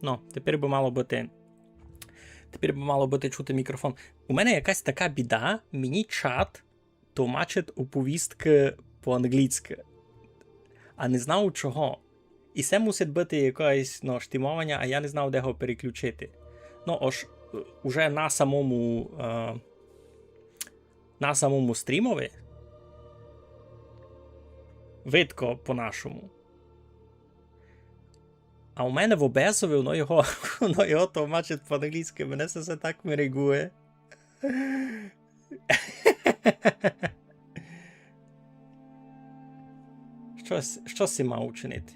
Ну, тепер би мало бути. Тепер би мало бути чути мікрофон. У мене якась така біда, мені чат тлумачить оповістки по-англійськи. А не знав чого. І це мусить бути якесь штимовання, а я не знав, де його переключити. Ну, ось, уже на самому стрімові видко по-нашому. А у мене в обесові воно його тлумачить по-англійськи. Мене це все так мерегує. Що си мав учинити?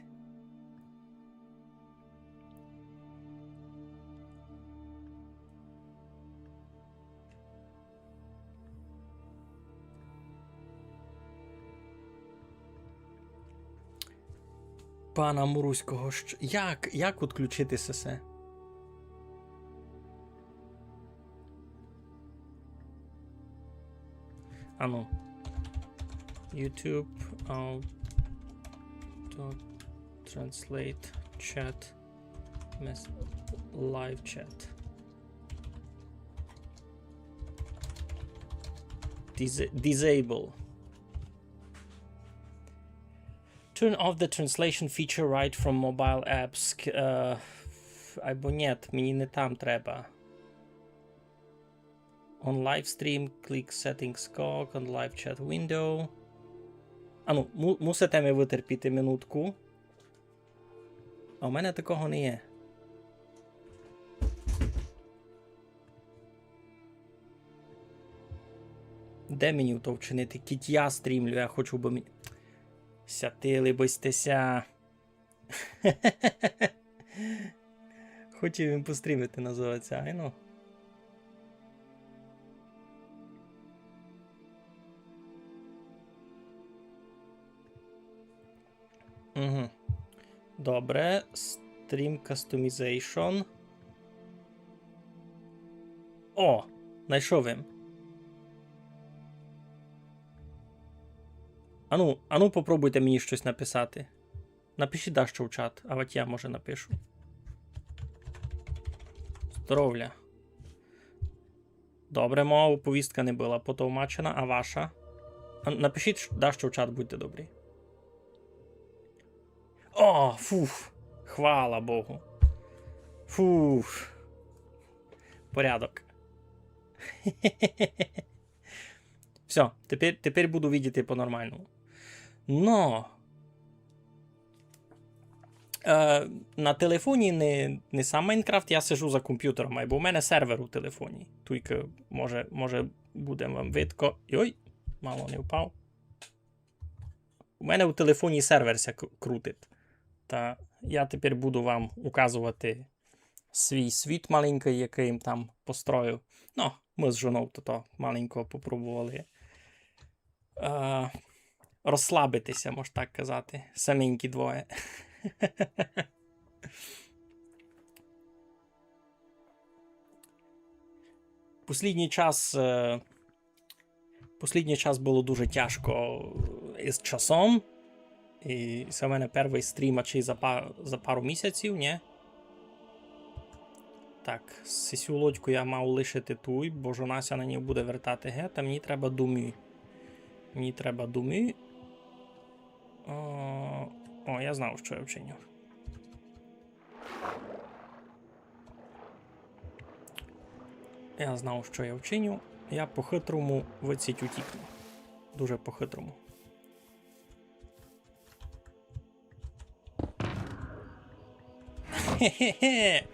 Пана Муруського, як відключити СС? Ану. YouTube auto translate chat live chat. Disable. Turn off the translation feature right from mobile apps. Або нет, мені не там треба. On live stream, click settings cog, on live chat window. Ану, мусите ми витерпіти минутку. А у мене такого не є. Де мені то вчинити? Кіть я стрімлю, я хочу, бо мені... Сятили бистеся. Хотів він пострімити, називається, айно. Угу. Добре. Stream Customization. О! Знайшов він. Ану, попробуйте мені щось написати. Напишіть Дащо в чат, а от я, може, напишу. Здоров'я. Добре, моя повістка не була потовмачена, а ваша? Напишіть Дащо в чат, будьте добрі. О, фуф. Хвала Богу. Фуф. Порядок. Все, тепер буду видіти по-нормальному. Но на телефоні не сам Майнкрафт, я сижу за комп'ютером, бо у мене сервер у телефоні. Тільки, може буде вам видко. Ой, мало не впав. У мене у телефоні сервер ся крутить. Та я тепер буду вам указувати свій світ маленький, який там построю. Ну, ми з жоною то маленько попробували розслабитися, можна так казати. Саменькі двоє. Послідній час було дуже тяжко із часом. І це в мене перший стрім чи за пару місяців, ні? Так, сесю лодьку я мав лишити тут, бо жонася на ній буде вертати гет, а мені треба думі. О, я знав, що я вчиню. Я по-хитрому виціть утікну. Дуже по-хитрому. Хе-хе-хе.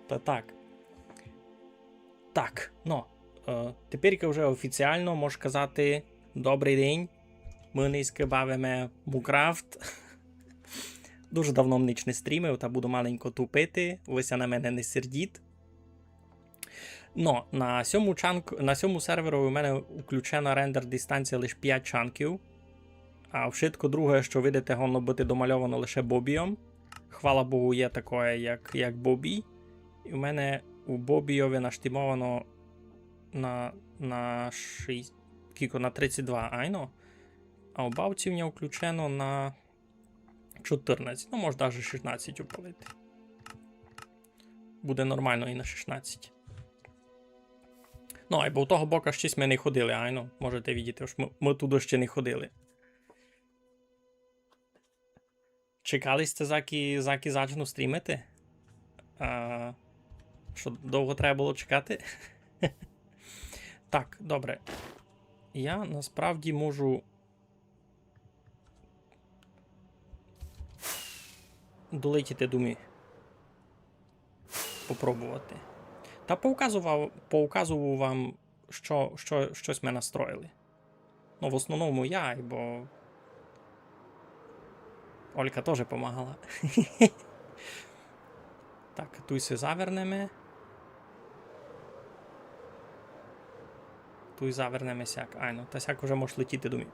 Та так. Так, тепер вже офіціально можу казати добрий день. Ми низько бавимо Мукрафт. Дуже давно ніч не стрімив, та буду маленько тупити. Вися на мене не сердіть. На цьому сервері у мене включена рендер дистанція лише 5 чанків. А вшитко друге, що видите, воно буде домальовано лише Бобієм. Хвала Богу, є таке, як Бобій. І в мене у Бобійові наштимовано на 32, айно. А у Бавці в нього включено на 14. Ну, може навіть 16 упалити. Буде нормально і на 16. Ну, а бо у того боку щось ми не ходили, айно. Можете бачити, що ми туди ще не ходили. Чекали сте, заки зачну стрімити? Що довго треба було чекати? Так, добре. Я насправді можу долетіти до мі. Попробувати. Та показував вам, щось ми настроїли. Ну, в основному я, бо Олька теж допомагала. Так, тут се завернемо. Тут завернемо сяк. Айно, та сяк уже може летіти до мі.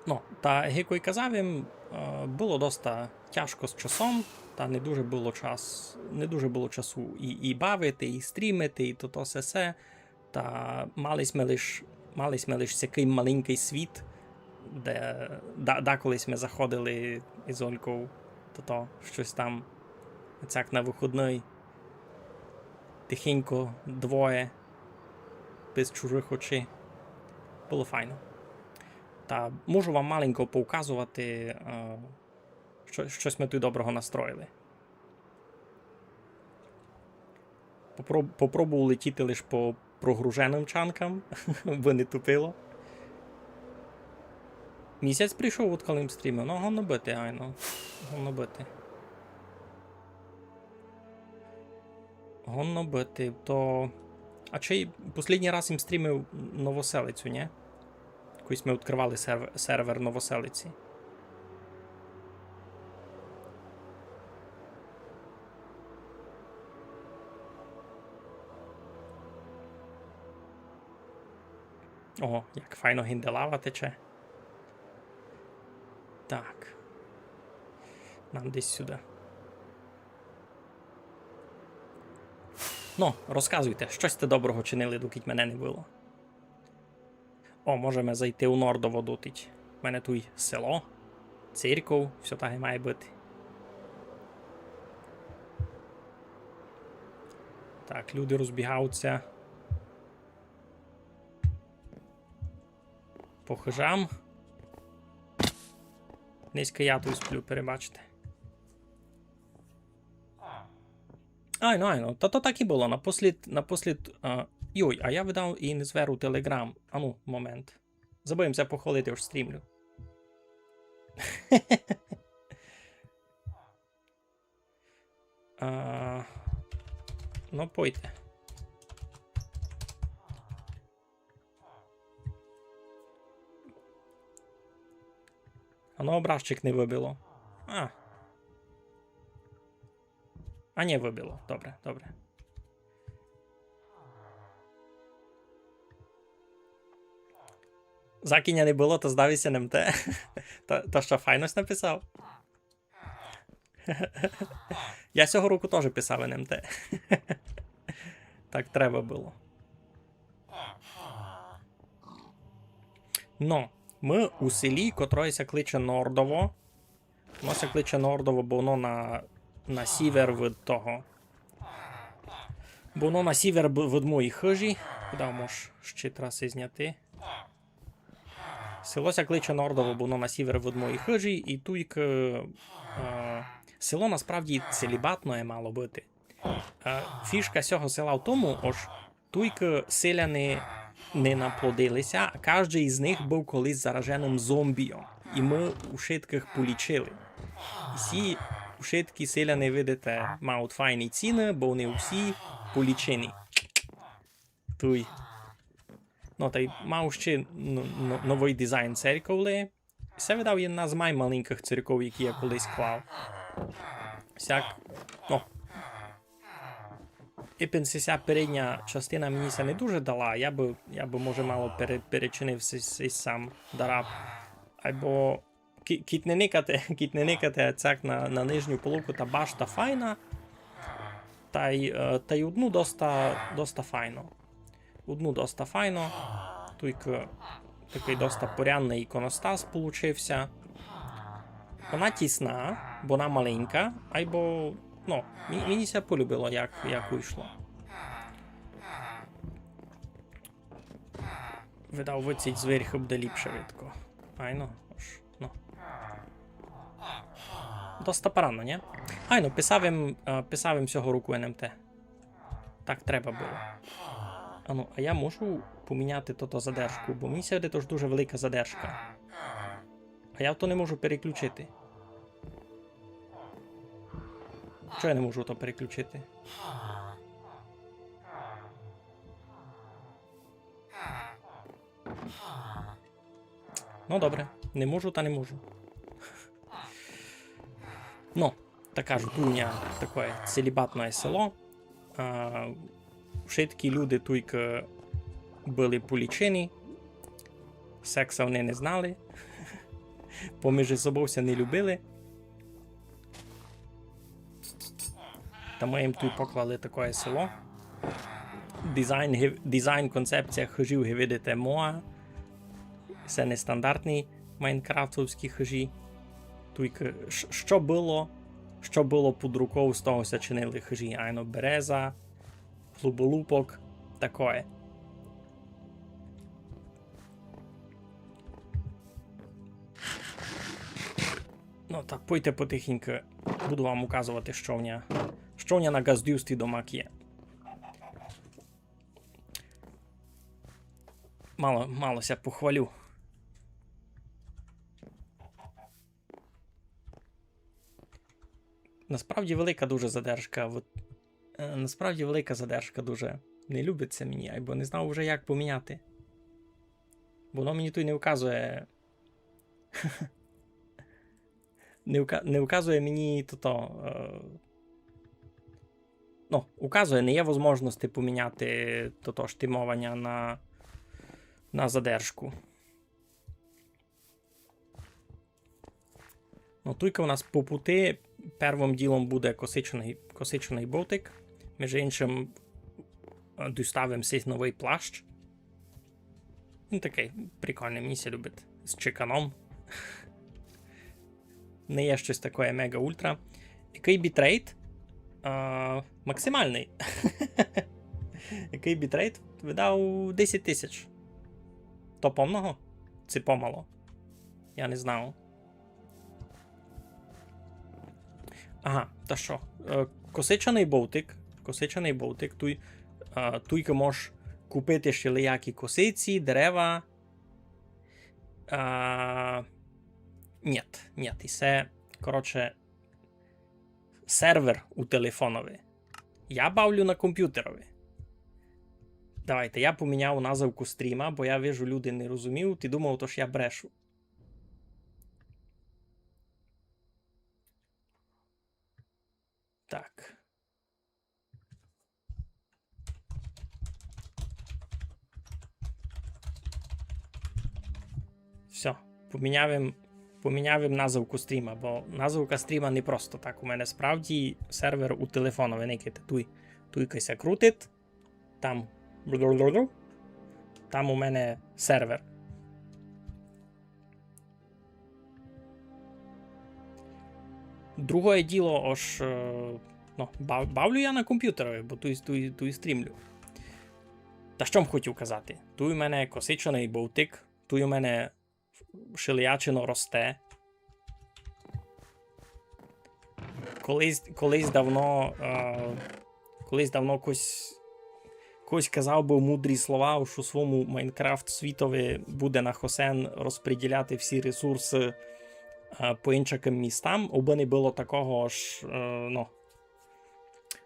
Ну, та як я казав їм, було доста тяжко з часом, та не дуже було часу і бавити, і стрімити, і то все. Та мали ми лиш такий маленький світ, де колись ми заходили із Олькою, то щось там, як на вихідний, тихенько, двоє, без чужих очей. Було файно. Та можу вам маленько показувати, щось ми тут доброго настроїли. Попробував летіти лише по прогруженим чанкам, бо не тупило. Місяць прийшов, от коли їм стрімив. Ну, гонно бити, айно. Гонно бити. Гонно бити, то... А чи останній раз їм стрімив Новоселицю, ні? Якось ми відкривали сервер Новоселиці. Ого, як файно гінделава тече. Так. Нам десь сюди. Ну, розказуйте, щось ти доброго чинили, доки мене не було. О, можемо зайти у Нордово дотить. У мене тут село, церков, все так і має бути. Так, люди розбігаються по хижам. Низько я тут сплю, перебачте. Айно, то так і було. Напослід... Йой, а я видав і не зверу Телеграм. Ану, момент. Забоїмося похвалити, аж стрімлю. Ну, пойте. Оно образчик не вибило. А не вибило. Добре, добре. Закиня не було, то здався НМТ. Та що, файность написав? Я цього року теж писав НМТ. Так треба було. Ну, ми у селі, котрося кличе Нордово. Воно се кличе Нордово, бо воно на сівер від того. Бо воно на сівер від моїх хижі. Куди можеш ще траси зняти? Село ся кличе Нордово, бо воно на сівер від моїх хижі, і туйк... Село насправді целібатне мало бути. Фішка цього села в тому, ось туйк селяни не наплодилися, а кожен із них був колись зараженим зомбієм. І ми у шитках полічили. І ці шиткі селяни, видите, мають файні ціни, бо вони всі полічені. Туй. Ну, та й мав ще новий дизайн церковли. Це видав jedna з маленьких церков, які я колись клав. Всяк, ну, і ця передня частина мені це не дуже дала, я би може мало перечинив сам дараб. Або кіт не никати, цяк на нижню полуку та башта файна, та й одну доста файно. Одну доста файно, тільки Такий доста порядний іконостас получився. Вона тісна, бо вона маленька, або, ну, мені це полюбило, як вийшло. Видав, виціть зверху буде ліпше видко. Айно, ну. Доста парано, ні? Айно, писав їм всього руку НМТ. Так треба було. А я можу поміняти то задержку, бо мені сьогодні тож дуже велика задержка. А я то не можу переключити. Чого я не можу то переключити? Ну добре, не можу та не можу. Ну, така ж дуня, таке целібатне село. Všetky люди тільки були полічені, секса вони не знали, поміж собою не любили. Тому їм тут поклали таке село. Дизайн, концепція хижів, ви видите, моа. Це нестандартні майнкрафтовські хижі. Тільки що було під рукою, з того зачинили хижі. Айно береза, клуболупок, таке. Ну так, пойте потихеньку, буду вам указувати, що в мене на газдюсті домак є. Малося похвалю. Насправді велика дуже задержка. Насправді велика задержка дуже не любиться мені, або не знав вже як поміняти. Бо воно мені тут не вказує. Не вказує мені ну, указує, не є можливості поміняти штимування на задержку. Ну, тільки у нас по пути первим ділом буде косичений ботик. Між іншим, доставимо цей новий плащ. Він такий прикольний, мені се любить. З чеканом. Не є щось таке мега-ультра. Який бітрейт? Максимальний. Який бітрейт? Видав 10 тисяч. То помного? Це помало? Я не знав. Ага, та що? Косичаний болтик. Туйка можеш купити ще лиякі косиці, дерева. Нет. І це, коротше, сервер у телефонові. Я бавлю на комп'ютерові. Давайте, я поміняв називку стріма, бо я вижу, люди не розуміють і думав, то ж я брешу. Так. Все, поміняв їм називку стріма, бо називка стріма не просто так. У мене справді сервер у телефону виниките. Туйкася крутить, там у мене сервер. Друге діло, ну, бавлю я на комп'ютерові, бо ту і стрімлю. Та що м хотів казати? Тут у мене косичений болтик, тут у мене шилячино росте. Колись давно когось казав би мудрі слова, що у своєму Майнкрафт світові буде на Хосен розподіляти всі ресурси по іншим містам, аби не було такого ж,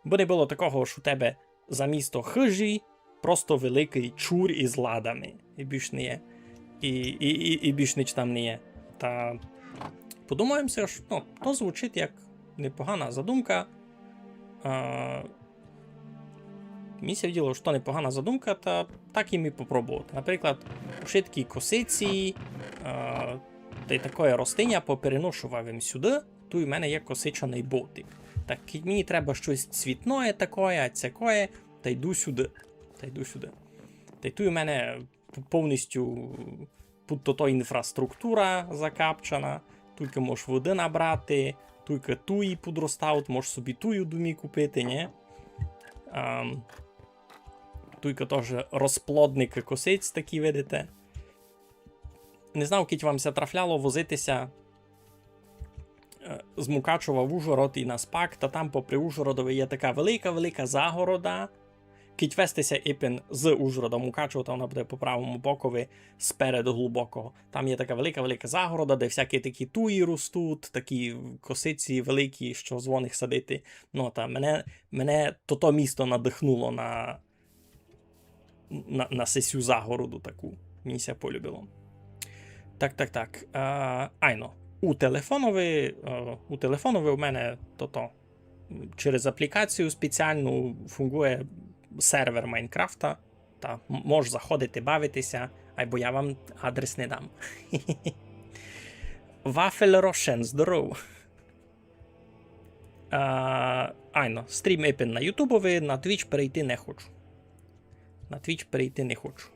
аби не було такого ж у тебе за місто хижі, просто великий чур із ладами. І більш не є. І більш ніч там не є. Та подумаємося, що то звучить як непогана задумка. Мені се виділо, що непогана задумка, та так і ми попробувати. Наприклад, шиткі косиці, та й таке ростиня попереношував їм сюди, тут у мене є косичаний ботик. Так, мені треба щось цвітне таке, цякое, та йду сюди. Та й тут у мене повністю тут то інфраструктура закапчана, тільки можеш води набрати, тільки туї підростають, можеш собі тую думі купити, ні? Тільки теж розплодники косиць такі, видите. Не знав, кіть вам ся трафляло возитися з Мукачева в Ужгород і на Спак, та там попри Ужгородові є така велика-велика загорода. Кіть вестися іпін з Ужгорода Мукачева, то вона буде по правому бокові спереду глибокого. Там є така велика-велика загорода, де всякі такі туї ростуть, такі косиці великі, що з них садити. Ну, та мене то місто надихнуло на сесю загороду таку. Мені ся полюбило. Так. Айно. У телефонові у мене через аплікацію спеціальну фунгує сервер Майнкрафта. Та можеш заходити, бавитися, або я вам адрес не дам. Вафель Рошен, здоров. Айно, стрім епін на Ютубові, на Twitch перейти не хочу.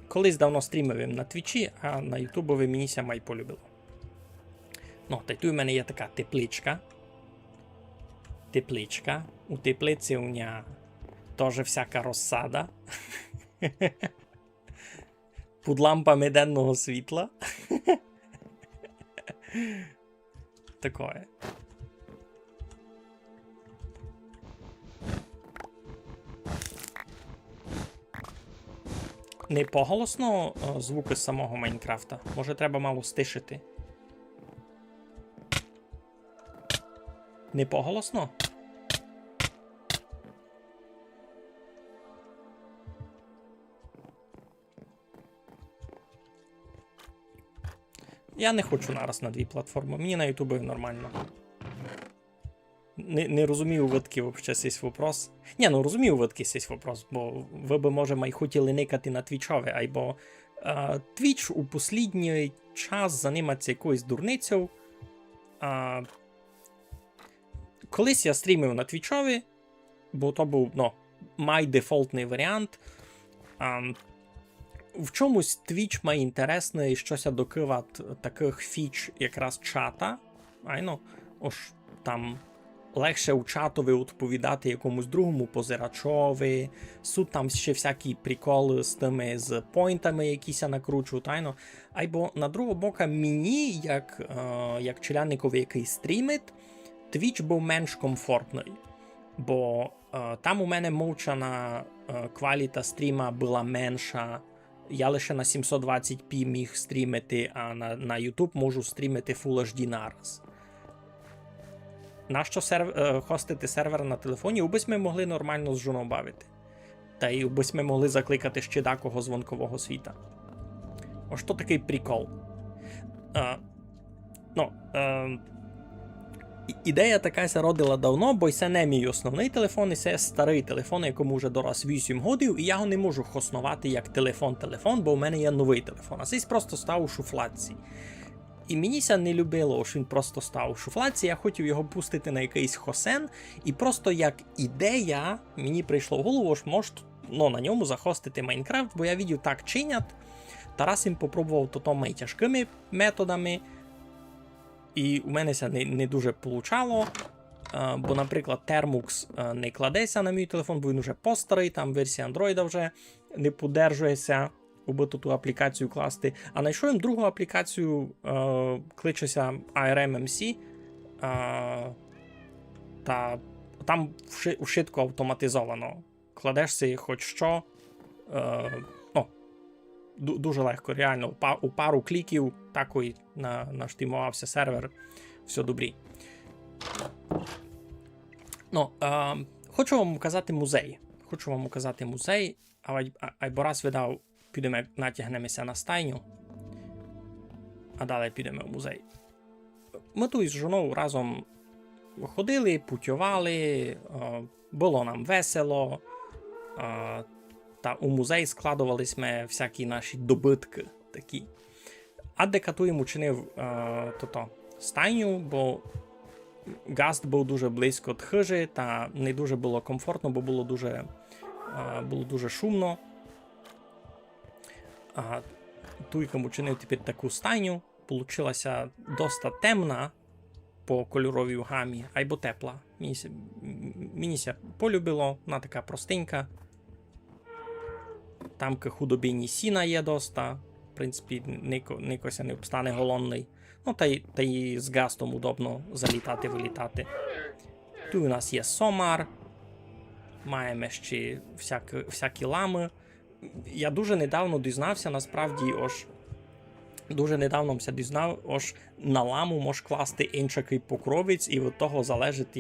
Колись давно стрімив на Твічі, а на Ютубові мені ся май полюбило. Ну, та й тут у мене є така тепличка. У теплиці у мене теж всяка розсада. Під лампами денного світла. Такое. Не поголосно звуки з самого Майнкрафта. Може треба мало стишити. Не поголосно? Я не хочу нараз на дві платформи. Мені на Ютубі нормально. Не розумію видки вообще сесь вопрос. Ні, ну розумію видки сесь вопрос, бо ви би, може, май хотіли никати на Твічові, або Твіч у послідній час займається якоюсь дурницею. Колись я стрімив на Твічові, бо то був, май дефолтний варіант. В чомусь Твіч має інтересне щось докивати таких фіч якраз чата. Ось там легше у чатові відповідати якомусь другому позирачові. Суть там ще всякі приколи з тими з поінтами, якісь накручують. Або на другого боку мені, як челянникові, який стрімить, Twitch був менш комфортний. Бо там у мене мовчана кваліта стріма була менша. Я лише на 720p міг стрімити, а на YouTube можу стрімити Full HD нараз. Нащо хостити сервер на телефоні? Убись ми могли нормально з жуном бавити. Та й убись ми могли закликати ще декого дзвонкового світа. Ось то такий прикол. Ідея така ся родила давно, бо це не мій основний телефон, і це старий телефон, якому вже дорос 8 років, і я його не можу хоснувати як телефон, бо в мене є новий телефон. А цей просто став у шуфлядці. І мені ся не любило, що він просто став у шуфлядці, я хотів його пустити на якийсь хосен, і просто як ідея мені прийшло в голову, що може на ньому захостити Майнкрафт, бо я бачив, так чинять. Тарас їм попробував то тяжкими методами, і у мене це не дуже получало, бо, наприклад, Termux не кладеться на мій телефон, бо він вже постарий, там версія Android вже не подержується, аби ту аплікацію класти. А знайшов їм другу аплікацію, кличеться ARMMC, та там швидко автоматизовано. Кладешся хоч що, дуже легко, реально, у пару кліків такий наштимувався сервер, все добрі. Хочу вам показати музей. Або раз видав, підемо, натягнемося на стайню, а далі підемо в музей. Ми тут з жоною разом ходили, путювали, було нам весело, та у музей складувались ми всякі наші добитки такі. А Декатуєм учинив стайню, бо гаст був дуже близько від хижі, та не дуже було комфортно, бо було дуже шумно. А туйкам учинив тепер таку стайню. Получилася доста темна по кольоровій гамі, або тепла. Мені ся полюбило, вона така простенька. Там худобині сіна є доста. В принципі, никося не обстане голодний. Ну, та й з гастом удобно залітати-вилітати. Тут у нас є сомар. Маємо ще всякі лами. Я дуже недавно дізнався, насправді, дуже недавно дізнав, на ламу можеш класти іншакий покровець, і від того залежить,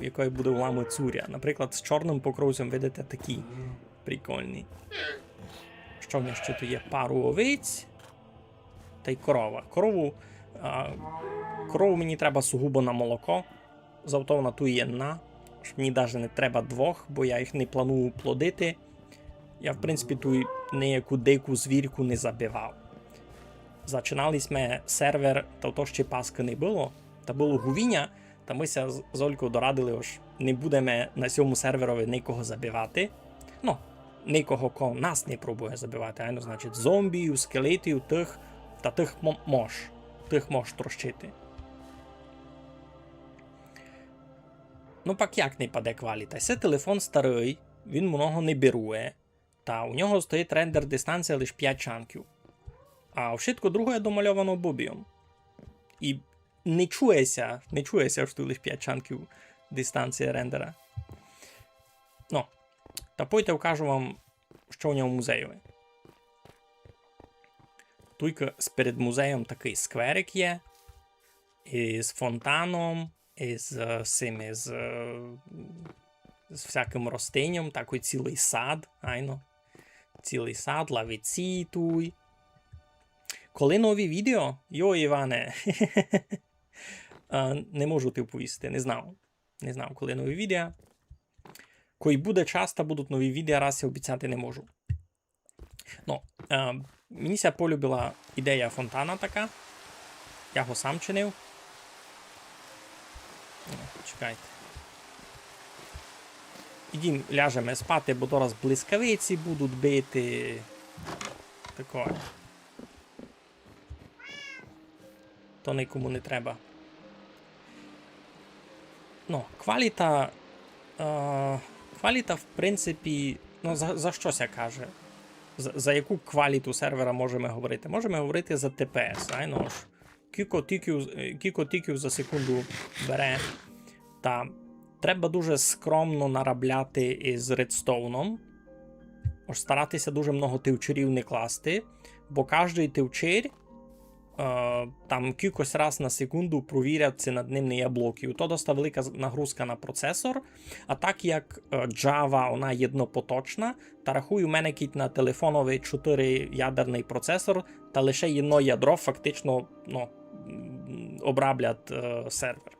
якою буде у лами цуря. Наприклад, з чорним покровцем, видите, такий прикольний. Що в нас ще тут є? Пару овець та й корова. Корову мені треба сугубо на молоко. Завто вона тут є мені навіть не треба двох, бо я їх не планую плодити. Я, в принципі, тут ніяку дику звірку не забивав. Зачинали ми сервер, та то ще паски не було, та було гувіння, та ми з Олькою дорадили, що не будемо на цьому серверові нікого забивати. Ну, нікого, кого нас не пробує забивати, значить зомбів, скелетів, тих мож трощити. Ну, пак як не паде кваліта? Це телефон старий, він много не берує, та у нього стоїть рендер дистанція лише 5 чанків. А вшитко друге домальовано бубієм. І не чується, що тут лише 5 чанків дистанція рендера. Ну, та пойте вкажу вам, що у ньому музеєве. Тут перед музеєм такий скверик є, із фонтаном, із всяким ростинням, такий цілий сад, цілий сад, лавиці туй. Коли нові відео? Йо, Іване, не можу ти повісти, не знав, коли нові відео. Коли буде час, та будуть нові відео, раз я обіцяти не можу. Ну, мені ся полюбила ідея фонтана така. Я його сам чинив. Чекайте. Ідім, ляжемо спати, бо зараз блискавиці будуть бити. Такое. То нікому не треба. Ну, кваліта, в принципі, ну, за що ся каже? За яку кваліту сервера можемо говорити? Можемо говорити за TPS, кілько тиків за секунду бере. Та треба дуже скромно наробляти із редстоуном. Старатися дуже много тивчерів не класти, бо кожний тивчер там кількось раз на секунду провірять, над ним не є блоків. То доста велика нагрузка на процесор. А так як Java, вона єднопоточна, та рахую, у мене кіть на телефоновий 4-ядерний процесор, та лише єдно ядро фактично обраблять сервер.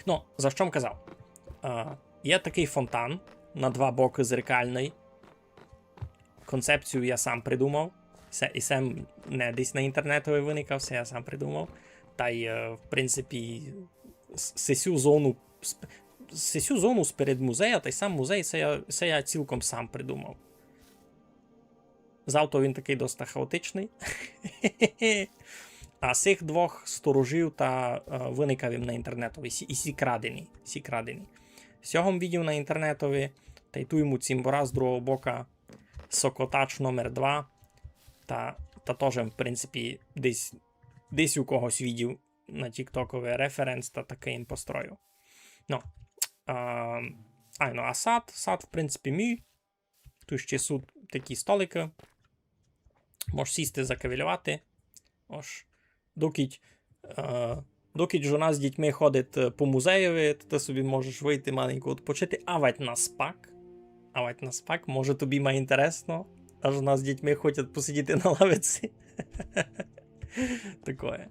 Ну, за що казав? Є такий фонтан на 2 боки зеркальний. Концепцію я сам придумав. І сам не десь на інтернетові виникав, все я сам придумав. Та й, в принципі, сесю зону сперед музея, та й сам музей, це я цілком сам придумав. Завтра він такий доста хаотичний. А з цих двох сторожів та виникав їм на інтернетові. І сі крадені. Сьогом відео на інтернетові, та й ту йому цімбора з другого бока Сокотач номер 2. Та теж, в принципі, десь у когось відео на тіктоковий референс та таке їм построю. Ну, а сад, в принципі, мій. Тут ще тут такі столики. Можеш сісти, закавілювати. Доки жона з дітьми ходить по музеєві, то ти собі можеш вийти маленько відпочити, авать на спак, може тобі має інтересно. Аж у нас з дітьми хочуть посидіти на лавиці. Такое.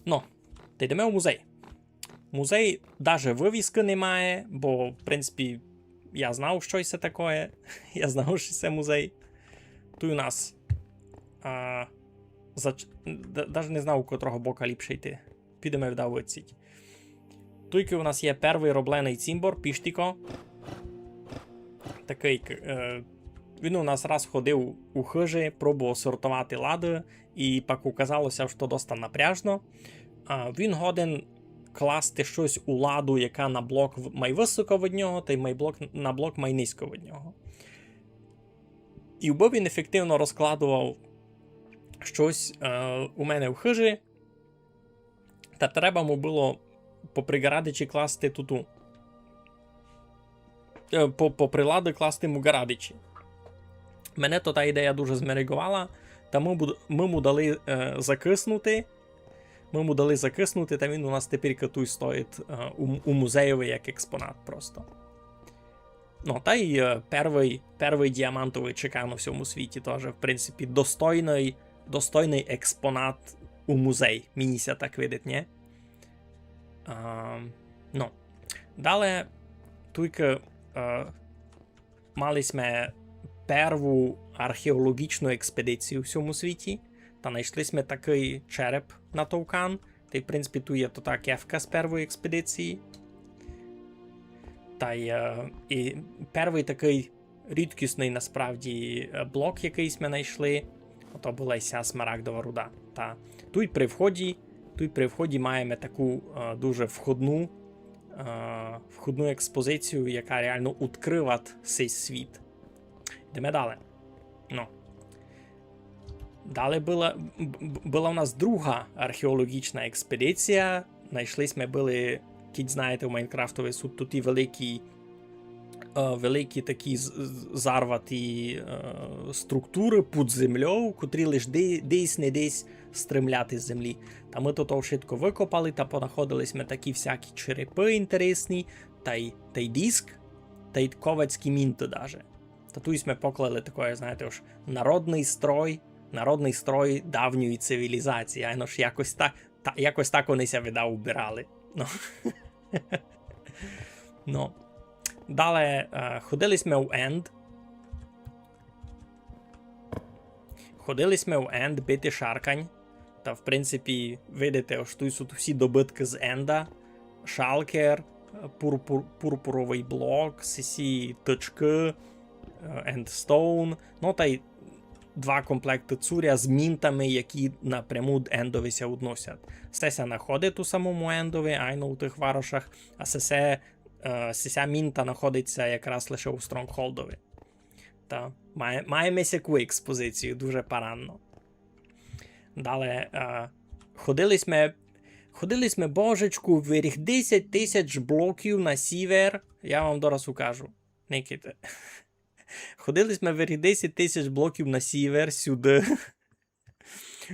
Ну, та йдемо в музей. Музей навіть вивіски немає, бо, в принципі, я знав, що це таке. Я знав, що це музей. Тут у нас навіть не знав, у котрого бока ліпше йти. Підемо в виціть. Тут у нас є перший роблений цімбор, піштіко. Такий він у нас раз ходив у хижі, пробував сортувати лади, і пак оказалося, що досить напряжно. Він годен класти щось у ладу, яка на блок має високо від нього, та й на блок має низько від нього. І бо він ефективно розкладував щось у мене в хижі, та треба му було попри гарадичі класти туту. Попри лади класти му гарадичі. Мене то та ідея дуже змеригувала, та ми му дали закиснути. Ми му дали закиснути, та він у нас тепер катуй стоїть у музеєві як експонат просто. Ну, та й перший діамантовий чекан у всьому світі теж, в принципі, достойний експонат у музей. Мені ся так видить, не? Ну, далі, тільки мали сме перву археологічну експедицію у всьому світі, та знайшли сме такий череп на Товкан, та й, в принципі, тут є то та кефка з першої експедиції. Та й і перший такий рідкісний, насправді, блок, який ми знайшли, ото була і ся смарагдова руда. Та тут при вході маємо таку дуже входну експозицію, яка реально відкриває цей світ. Йдемо далі. Ну. Далі була у нас друга археологічна експедиція. Знайшли ми були, кіть знаєте, у Майнкрафтові суд тут і великі такі зарваті структури під землею, котрі лише десь-не десь стремляти з землі. Та ми то швидко викопали, та понаходились ми такі всякі черепи інтересні, та й диск, та й ковацькі мінти даже. Та тут ми поклали такое, знаєте, уж народний строй давньої цивілізації, а ж якось так вони ся видав убирали. Ну. Ну. Далі ходили ми в Енд бити шаркань. Та, в принципі, видите, ось тут всі добитки з Енда. Шалкер, пурпуровий блок, сісі точки, Ендстоун. Ну, та й два комплекти цуря з мінтами, які напряму Ендові ся відносять. Все ся знаходить у самому Ендові, айно у тих варошах, а сися мінта знаходиться якраз лише у Стронгхолдові. Та маємо сяку експозицію, дуже паранно. Далі ходили ми божечку виріх 10 тисяч блоків на сівер. Я вам дораз укажу. Никите. Ходили ми виріх 10 тисяч блоків на сівер сюди.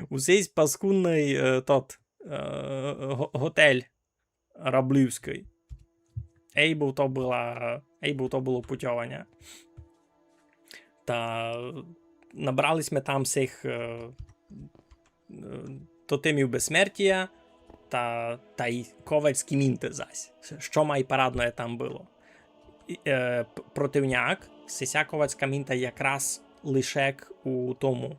У цей паскудний готель Раблівський. Ейбл то було путьовання. Та набрались ми там всіх тотемів безсмертія та й ковальські мінти зась. Що майпарадне там було. Противняк, сися ковальська мінта якраз лишек у тому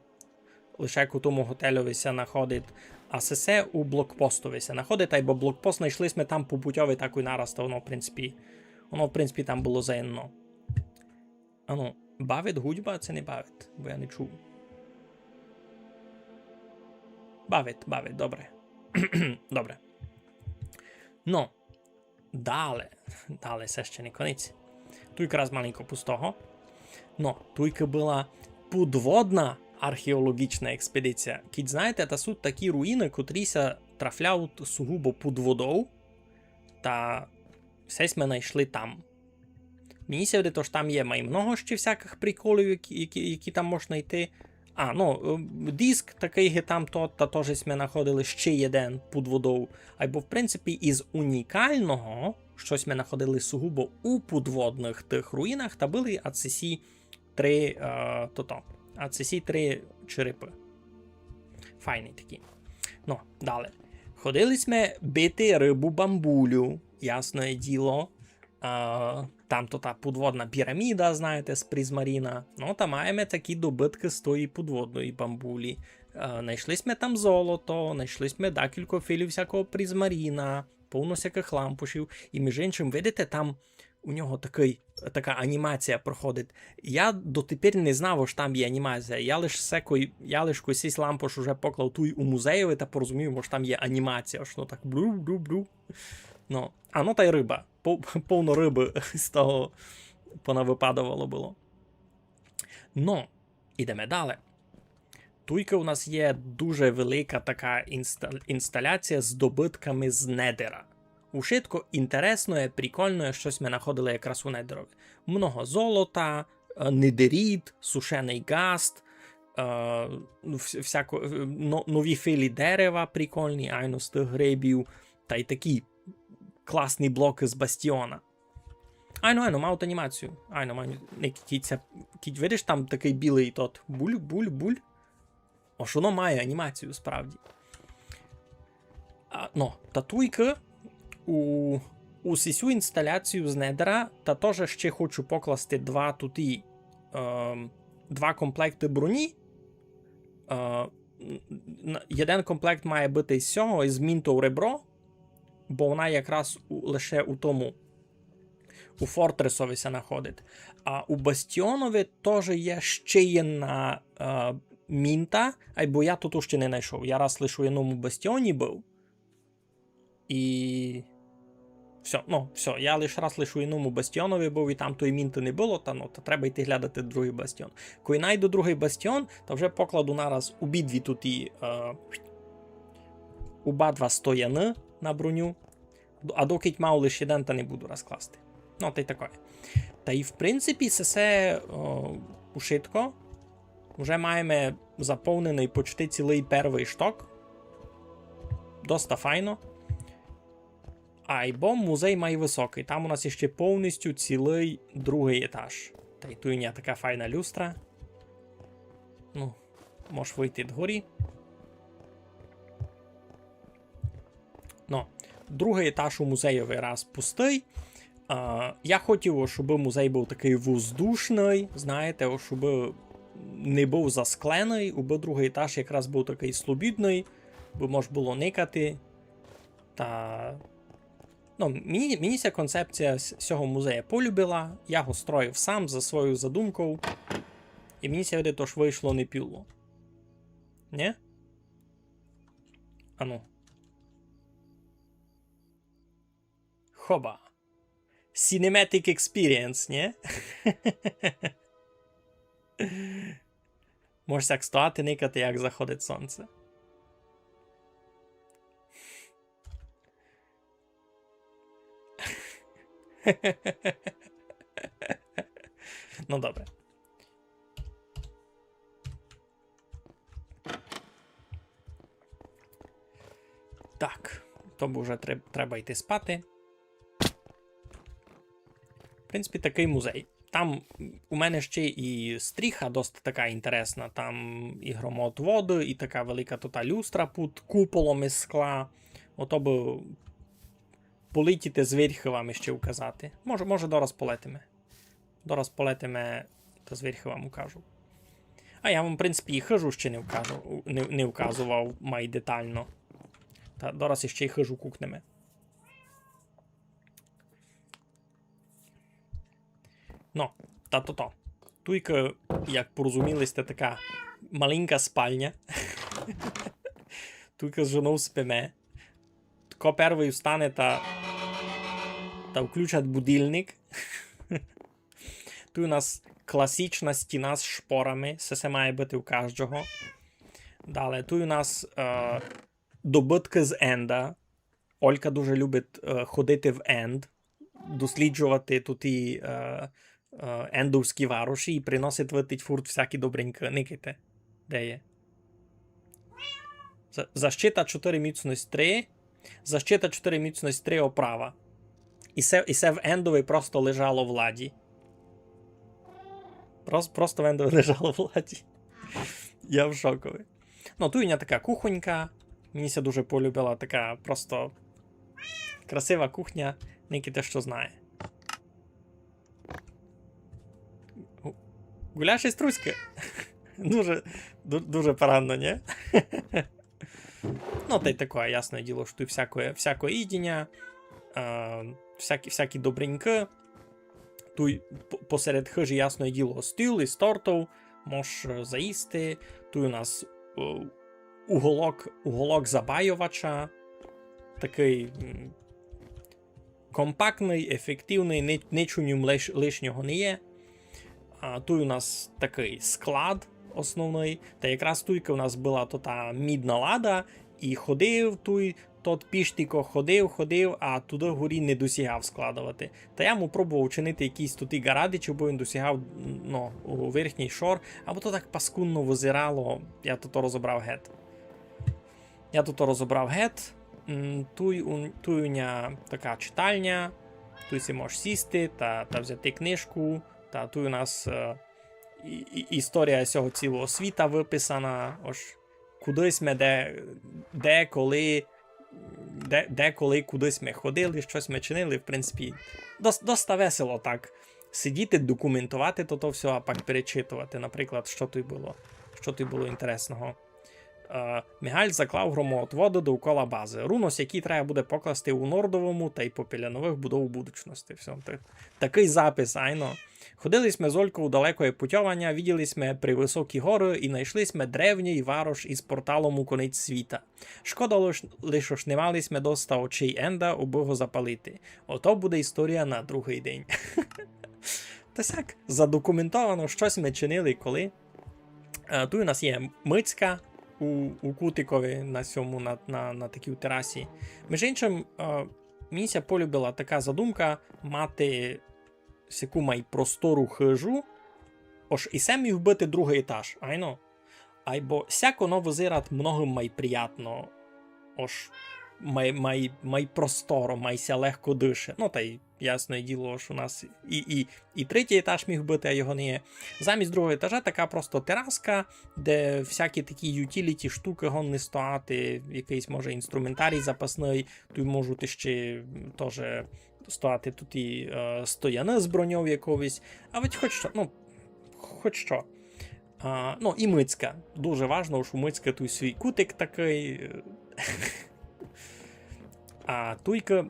готельові ся находить, а сесе у блокпостові ся находить, а бо блокпост знайшли ми там по путьові таку нараз, то воно, в принципі, там було заєнно. Ану, бавить гудьба, це не бавить, бо я не чув. Бавить, добре. Добре. Ну, далі все ще не конець. Тут якраз маленько пустого. Ну, тут була підводна археологічна експедиція. Кіть знаєте, та суть такі руїни, котріся трафляють сугубо під водою, та все ми знайшли там. Мені сьогодні тож там є много ще всяких приколів, які там можна йти. Диск такий там та теж ми знаходили ще один під водою. Або, в принципі, із унікального, щось ми знаходили сугубо у підводних тих руїнах, та були АЦС 3 черепи. Файні такі. Ну, далі. Ходили ми бити рибу бамбулю, ясне діло. Там то та підводна піраміда, знаєте, з призмаріна. Ну, та маємо такі добитки з тої підводної бамбулі. Знайшли ми там золото, знайшли ми декілька філів всякого призмаріна, повно всяких лампушів. І між іншим, видите, там у нього така анімація проходить. Я дотепер не знав, що там є анімація. Я лиш косісь лампош уже поклав туй у музеєві та порозумів, що там є анімація. Що так бру-бру-бру. Ну, та й риба. Повно риби з того понавипадувало було. Ну, ідемо далі. Туйка у нас є дуже велика така інсталяція з добитками з недера. Ушитко інтересне, прикольне, щось ми знаходили якраз у недерові. Много золота, недеріт, сушений гаст, нові філі дерева прикольні, айно з тих грибів, та й такі класні блоки з бастіона. Айно, мають анімацію. Кіть, видиш, там такий білий тот буль. Ось воно має анімацію, справді. Та туйка у сісю інсталяцію з недера, та теж ще хочу покласти два комплекти броні. Один комплект має бути із цього, із мінтов ребро, бо вона якраз лише у Фортресові се знаходить. А у Бастіонові теж є ще є мінта, бо я тут ще не знайшов. Я раз лише у одному Бастіоні був. І... Все, я лише у одному Бастіонові був, і там тої мінти не було, та треба йти глядати другий Бастіон. Коли знайду другий Бастіон, то вже покладу нараз обидві тут оба стояни на броню, а доки мав лише один, то не буду розкласти. Та й таке. Та й в принципі, все ушитко. Вже маємо заповнений почти цілий перший шток. Доста файно. Бо музей має високий. Там у нас ще повністю цілий другий етаж. Та й тут є така файна люстра. Можеш вийти дгорі. Другий етаж у музеєвий раз пустий. Я хотів, щоб музей був такий воздушний, знаєте, щоб не був засклений, аби другий етаж якраз був такий слобідний, бо можна було никати. Та... мені ця концепція з цього музею полюбила, я його строїв сам за свою задумкою, і мені це тож вийшло не піло. Не? Хоба. Cinematic Experience, не? Можеш так стояти, никати, як заходить сонце. Добре. Так, то вже треба йти спати. В принципі, такий музей. Там у мене ще і стріха досить така інтересна. Там і громот води, і така велика тута люстра під куполом із скла. Ото би полетіти зверху вам ще указати. Може дораз полетиме. Дораз полетиме, то зверху вам укажу. А я вам, в принципі, і хижу ще не вказував май детально. Та дораз ще й хижу кукнеме. Та-то-то. Туйка, як порозумілись, це така маленька спальня. Туйка з жоною спиме. Тако перший встане та включать будильник. Тут у нас класична стіна з шпорами. Все має бути у кожного. Далі, тут у нас добитки з Енда. Олька дуже любить ходити в Енд, досліджувати тут і ендовські варуші і приносить витить фурт всякі добренькі. Никайте. Де є? Защита 4 міцність 3. Защита 4 міцність 3 оправа. І це в ендові просто лежало в ладі. Просто в ендові лежало в ладі. Я в шокові. Тут у мене така кухонька. Мені це дуже полюбила. Така просто красива кухня. Никите, що знає. Гуляш із Труськи. Дуже поранно, не? Та й таке, ясне діло, що тут всяке їдіння, всякі добреньки. Тут посеред хижі, ясне діло, стіл із тортов, можеш заїсти. Тут у нас уголок забаювача, такий компактний, ефективний, нічого в ньому лишнього не є. Тут у нас такий склад основний, та якраз тут у нас була та мідна лада, і ходив тот піштіко ходив, а туди вгорі не досягав складувати. Та я йому пробував чинити якісь тут і гарадичі, бо він досягав у верхній шор, або то так паскудно визирало, я тут розібрав гет. Тут у мене така читальня, тут си можеш сісти та взяти книжку, та тут у нас історія цього цілого світа виписана, ось кудись ми коли кудись ми ходили, щось ми чинили, в принципі, доста весело так сидіти, документувати то все, а пак перечитувати, наприклад, що тут було інтересного. Мігаль заклав громоотводи довкола бази. Рунос, який треба буде покласти у Нордовому та й попіля нових будов у будучності. Все. Такий запис, айно. Ходились ми з Олькою далекое путьовання, виділись ми при високі гори і знайшлись ми древній варош із порталом у конець світа. Шкода лише ж не мались ми доста очей Енда, аби його запалити. Ото буде історія на другий день. Та сяк, задокументовано, щось ми чинили коли. Тут у нас є мицька у кутикові на цьому, на такій терасі. Між іншим, мені ся полюбила така задумка мати сяку май простору хижу, ож і сам міг бити другий етаж, айно? Айбо сяко но визират многим май приятно, ож май просторо, май ся легко дише. Ну, та й ясне діло, що у нас і третій етаж міг бити, а його не є. Замість другого етажа така просто тераска, де всякі такі ютіліті штуки гонні стояти, якийсь, може, інструментарій запасний, тут можуть ще теж стояти тут і стояни з броньов якогось, а ведь хоч що. Ну, і мицька. Дуже важливо, що мицька тут свій кутик такий. А туйка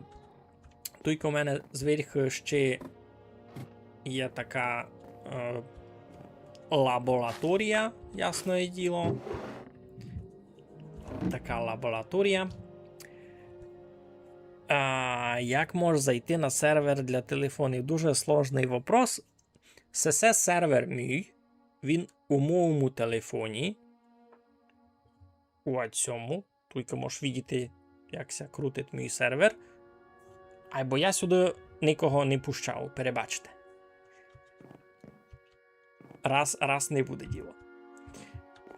у мене зверху ще є така лабораторія, ясне діло. Така лабораторія. Як можеш зайти на сервер для телефонів? Дуже сложний вопрос. Це сервер мій. Він у моєму телефоні. У цьому. Тільки можеш бачити, як ся крутить мій сервер. Або я сюди нікого не пущав, перебачте. Раз не буде діло.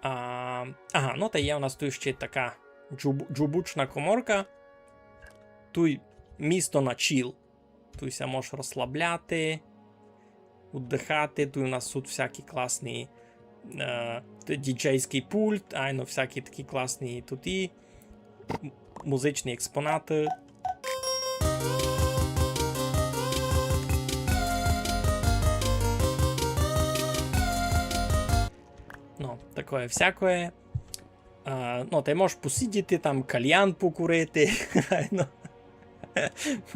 Ага, ну та є у нас тут ще така джубучна коморка. Тут місто на чіл. Тут ся можеш розслабляти, віддихати. Тут у нас тут всякі класні діджейський пульт, айно всякі такі класні тут і музичні експонати. Ну, такое всякое. Ну, ти можеш посидіти, там кальян покурити.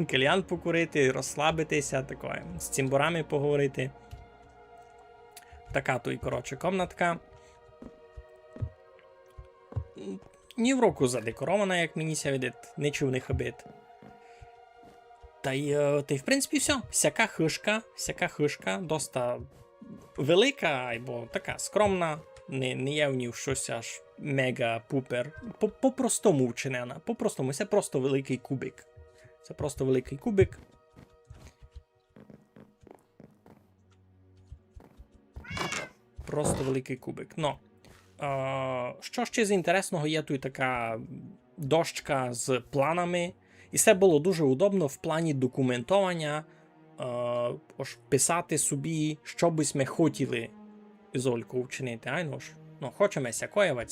Кальян покурити, розслабитися, такое, з цимбурами поговорити. Така тут, коротше, комнатка. Ні в року задекорована, як мені ся видить, нічого не хабить. Та й, в принципі, все. Всяка хишка, доста велика, або така скромна. Не є в ній щось аж мега-пупер. По-простому вчинена. По-простому. Це просто великий кубик. Просто великий кубик. Ну, що ще з інтересного, є тут така дошка з планами. І це було дуже удобно в плані документування, писати собі, що би ми хотіли з Олькою вчинити. Ну, хочемо сякое.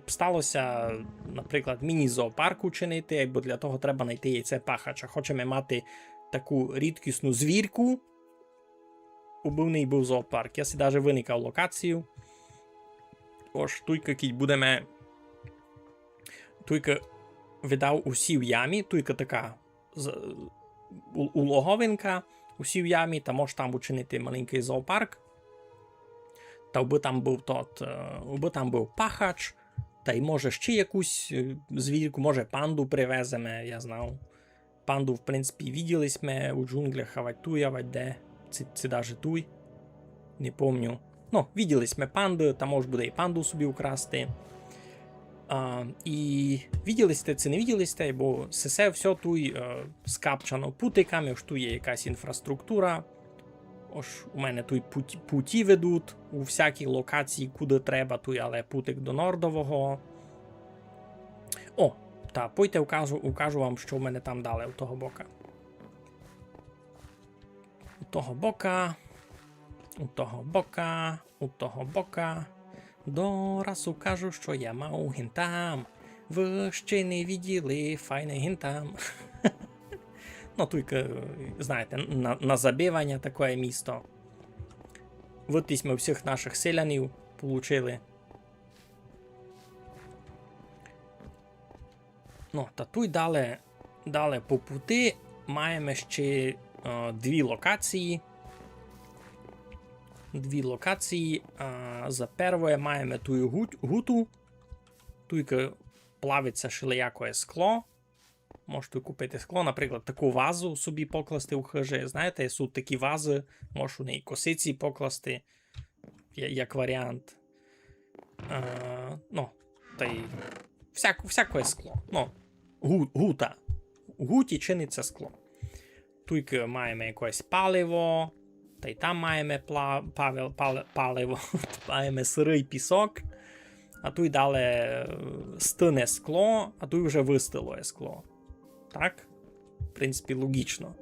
Сталося, наприклад, міні-зоопарк учинити, бо для того треба знайти яйце пахача. Хочемо мати таку рідкісну звірку. Убивний був зоопарк. Я си навіть виникав локацію. Ось, туйка будемо... Туйка видав усі в ямі, туйка така улоговинка. усі в ямі, та можеш там учинити маленький зоопарк. Та аби там був пахач, та й може ще якусь звірку, може панду привеземо, я знав. Панду, в принципі, виділи ми у джунглях, а вать туй, а вать де, це даже туй, не помню. Ну, виділи ми панду, та може буде і панду собі украсти. І виділи сте, це не виділи сте, бо все туй скапчано путиками, ось тут є якась інфраструктура. Ось у мене тут путі ведуть у всякі локації, куди треба, тут, але путик до Нордового. О, та пойте укажу вам, що в мене там дали у того бока. У того бока. Дораз укажу, що я мав гінтам. Ви ще не виділи файне гінтам. Ну, тільки, знаєте, на забивання таке місто. Вот ми всіх наших селянів получили. Ну, та тут далі по пути маємо ще дві локації. За перше маємо ту гуту. Тут плавиться шилеякое скло. Можете купити скло, наприклад, таку вазу собі покласти у хижі. Знаєте, тут такі вази, можеш у неї косиці покласти, як варіант. Ну, та й всяке скло. Ну, гута. У гуті чиниться скло. Тут маємо якесь паливо, та й там маємо паливо, маємо сирий пісок, а тут далі стине скло, а тут вже вистилоє скло. Так? В принципі, логічно.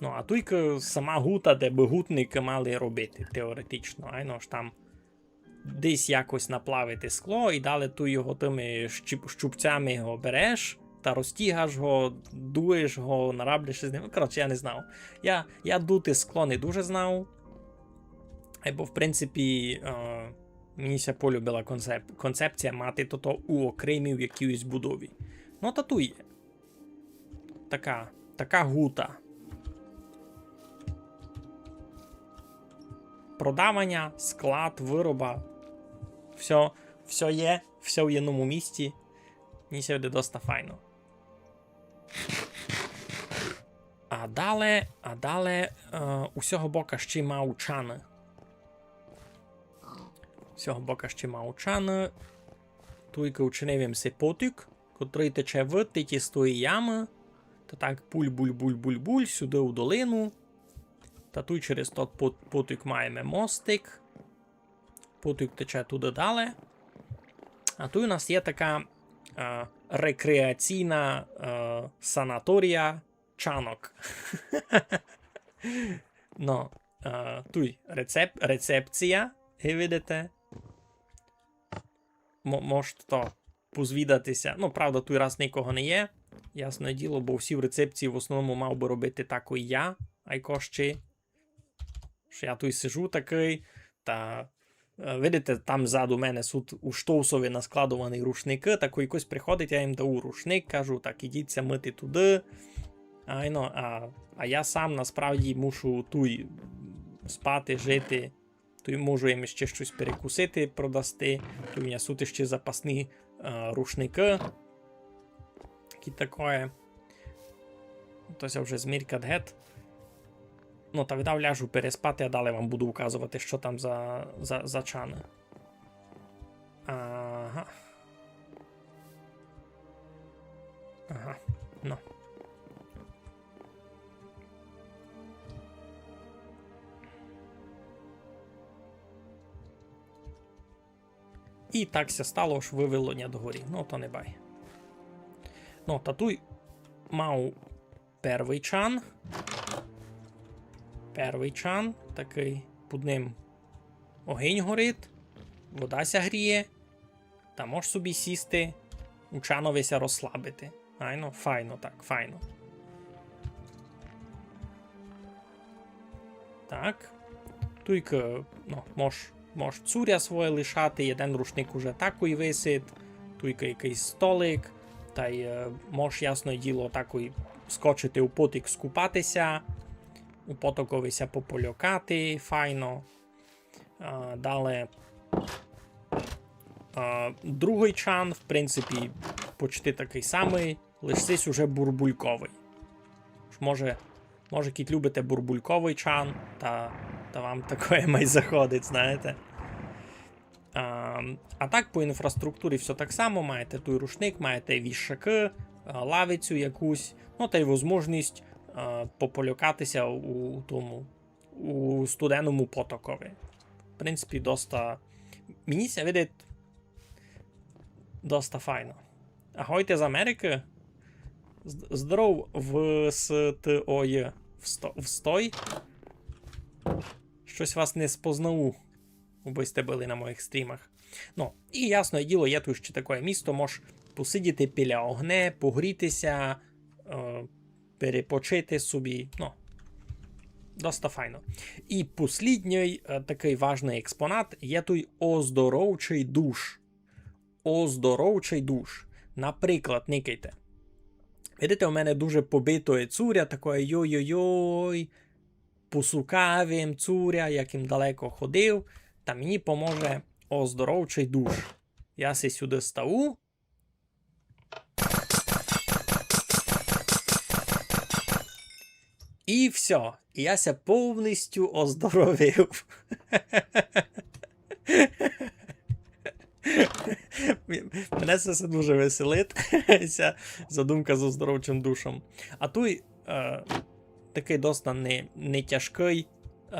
Ну, а тут сама гута, де би гутники мали робити, теоретично. Айно ж там десь якось наплавити скло, і далі тут його тими щупцями його береш, та розтягаєш його, дуєш його, нараблюєш з ним. Коротше, я не знав. Я дути скло не дуже знав. Бо, в принципі, мені ся полюбила концепція мати то у окремій в якійсь будові. Ну, та тут є. Така гута. Продавання, склад, вироба. Все є, все в єдному місці. Мені ся буде доста файно. А далі усього бока ще мав чани. Туйка учинив се потік, котрий тече в ті стої ями, та так буль-буль-буль-буль-буль сюди у долину. Та тут через тот потік маємо мостик. Потік тече туди далі. А тут у нас є така рекреаційна санаторія чанок. Ну, тут рецепція, ви видите. Можете то позвідатися. Ну, правда, тут раз нікого не є. Ясне діло, бо всі в рецепції в основному мав би робити тако і я, айкощі. Що я тут сижу такий, та видите, там ззаду мене суд у штовсові наскладуваний рушники, тако якось приходить, я їм даю рушник, кажу, так, ідіться мити туди. А я сам насправді мушу тут спати, жити. Тут можу їм ще щось перекусити, продасти. Тут несуть ще запасні рушники. Такі таке. Тобто вже зміркат гет. Ну, та віддав ляжу переспати, а далі вам буду указувати, що там за чани. Ага. Ну. І так ся стало, що вивело не догорі. Ну, то не бай. Ну, та тут мав перший чан. Такий, під ним огонь горить, вода ся гріє, та можеш собі сісти, у чановися розслабити. Айно, файно так, файно. Так. Тут, ну, можеш цуря своє лишати, один рушник уже такий висить, тут якийсь столик, та й можеш, ясне діло, такий скочити у потік скупатися, у потоковися попольокати, файно. Далі другий чан, в принципі, почти такий самий, лише цей уже бурбульковий. Може кіт любите бурбульковий чан, та вам таке май заходить, знаєте. А так по інфраструктурі все так само, маєте той рушник, маєте вішаки, лавицю якусь, ну та й можливість пополюкатися у студеному потокові. В принципі, мені це видить доста файно. Агойте з Америки. Здоров в СТОЄ встой. Щось вас не спознав, бо сте були на моїх стрімах. Ну, і ясне діло, є тут ще таке місто, можеш посидіти біля огне, погрітися, перепочити собі, ну, доста файно. І послідній такий важний експонат є той оздоровчий душ. Оздоровчий душ. Наприклад, никайте. Видите, у мене дуже побитоє цуря, таке йой-йой-йой, посукавим цуря, яким далеко ходив, та мені поможе оздоровчий душ. Я си сюди ставу. І все. І я ся повністю оздоровив. Мене це все дуже веселить, ця задумка з оздоровчим душем. А той такий доста не тяжкий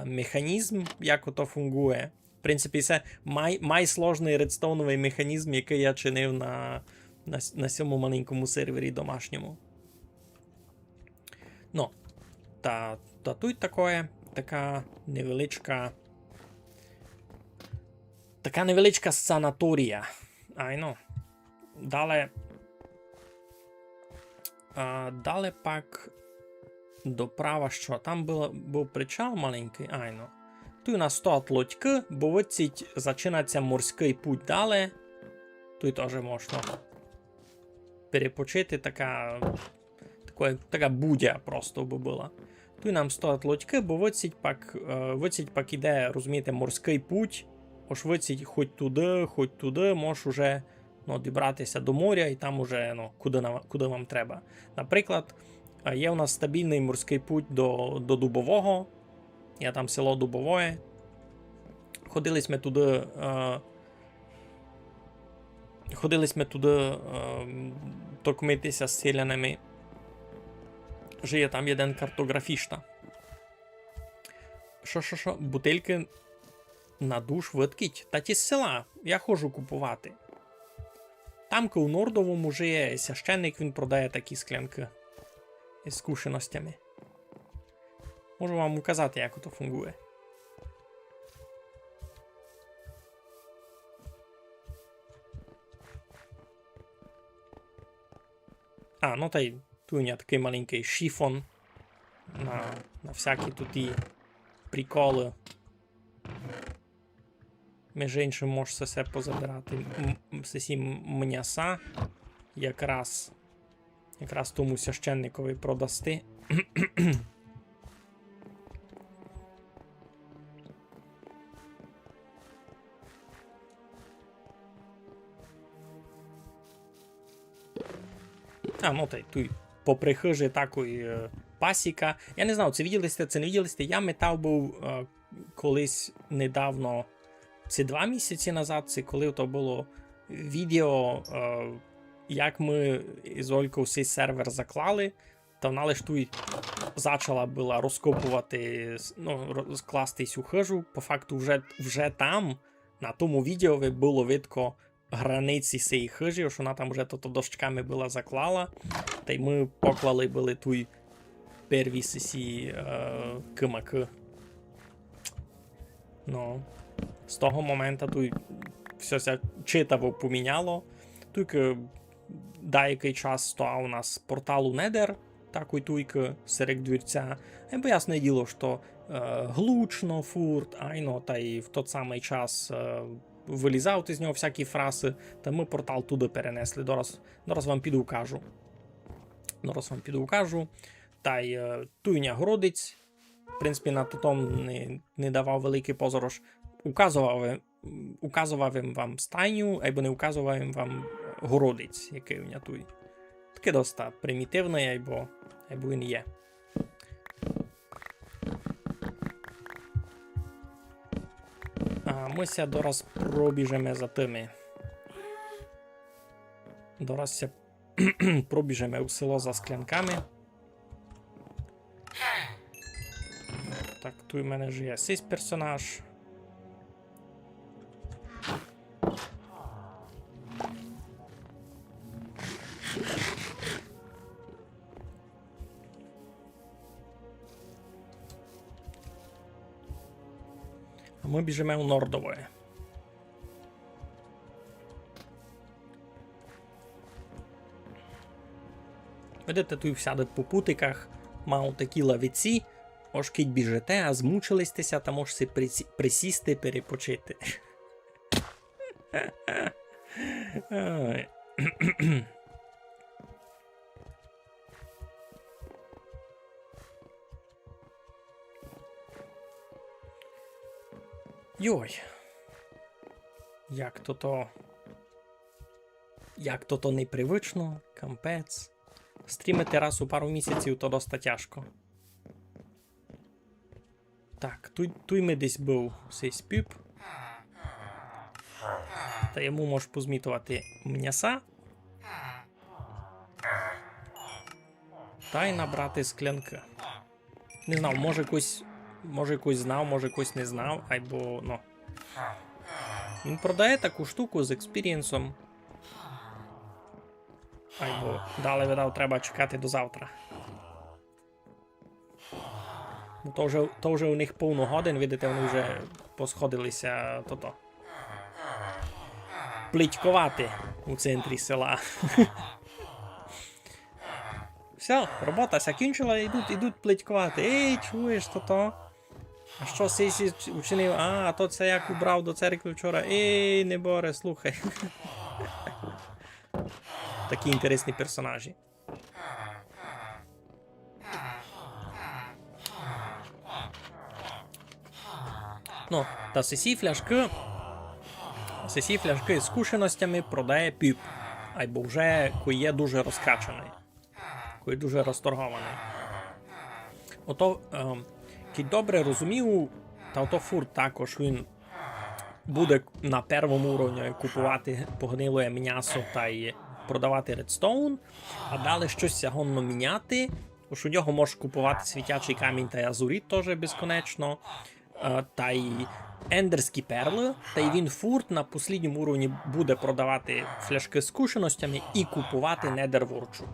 механізм, як ото фунгує. В принципі, це найсложний редстоуновий механізм, який я чинив на цьому маленькому сервері домашньому. Ну, та тут така невеличка санаторія. Айно. Далі пак доправа, що там був причал маленький, айно. Тут у нас стоять лодьки, бо виціть починається морський путь далі. Тут теж можна перепочити, така будя просто би була. Тут нам стоять лодьки, бо виціть пак іде, розумієте, морський путь. Ось виціть хоч туди, можеш уже дібратися до моря і там уже куди вам треба. Наприклад, є у нас стабільний морський путь до Дубового. Я там село Дубовое. Ходили ми туди токмитися з селянами. Жиє там один картографіста. Що? Бутильки на душ виткіть. Та ті з села. Я ходжу купувати. Там у Нордовому жиє священник, він продає такі склянки із скушеностями. Можу вам указати, як це фунгує. Ну та й тут у мене такий маленький шифон на всякі туті приколи. Між іншим, можеш все позабирати всі м'яса, якраз тому священникові продасти. Ну та й тут попри хижі такої пасіка. Я не знаю, це не виділися, я метав був колись недавно, це 2 місяці назад, це коли то було відео, як ми з Олькою цей сервер заклали, та вона лише тут почала була розкопувати, класти цю хижу. По факту вже там, на тому відео, було видко границі цієї хижі, що вона там вже дощками була заклала, та й ми поклали були тут перві ці кимаки. З того моменту тут все читаво поміняло. Тільки деякий час стояв у нас портал у Недер, такий туйки серед двірця. Бо ясне діло, що глучно, фурт, та й в той самий час вилізав з нього всякі фраси, та ми портал туди перенесли. Зараз вам піду кажу. Зараз вам піду кажу. Та й туйня городець. В принципі, на том не давав великий позорош. Указував вам стайню, або не указував вам городець, який у мене туй. Таке доста примітивне, або він є. А ми ся дораз пробіжемо за тими. Дораз ся пробіжемо у село за склянками. Так, тут у мене ж є сись персонаж. А ми біжимо у Нордове. Видите, тут всяде по путиках, мав такі лавиці. Ож кить біжите, а змучилистеся, та можете присісти, перепочити. Йой. Як то непривично, кампець. Стрімити раз у пару місяців то доста тяжко. Так, тут ми десь був цей спіп. Та йому можеш позмітувати м'яса. Та й набрати склянки. Не знав, може якось знав, може якось не знав, або, ну. Він продає таку штуку з експірієнсом. Або далі видав, треба чекати до завтра. То вже у них повно годин, видите, вони вже посходилися плітькувати у центрі села. Все, робота закінчила, ідуть плітькувати. Ей, чуєш, то? А що сесі учинив? А то це як убрав до церкви вчора. Ей, Неборе, слухай. Такі інтересні персонажі. Ну, та сесі фляшки з кушеностями продає піп. Або вже кой є дуже розкачаний. Кой дуже розторгований. Ото, кий добре розумів, та ото фурт також він буде на першому уровні купувати погниле м'ясо та й продавати редстоун, а далі щось сягонно міняти. Тож у нього можеш купувати світячий камінь та й азурит теж безконечно. Та й ендерські перли, та й він фурт на послідньому уровні буде продавати фляшки з кушеностями і купувати недерворчу.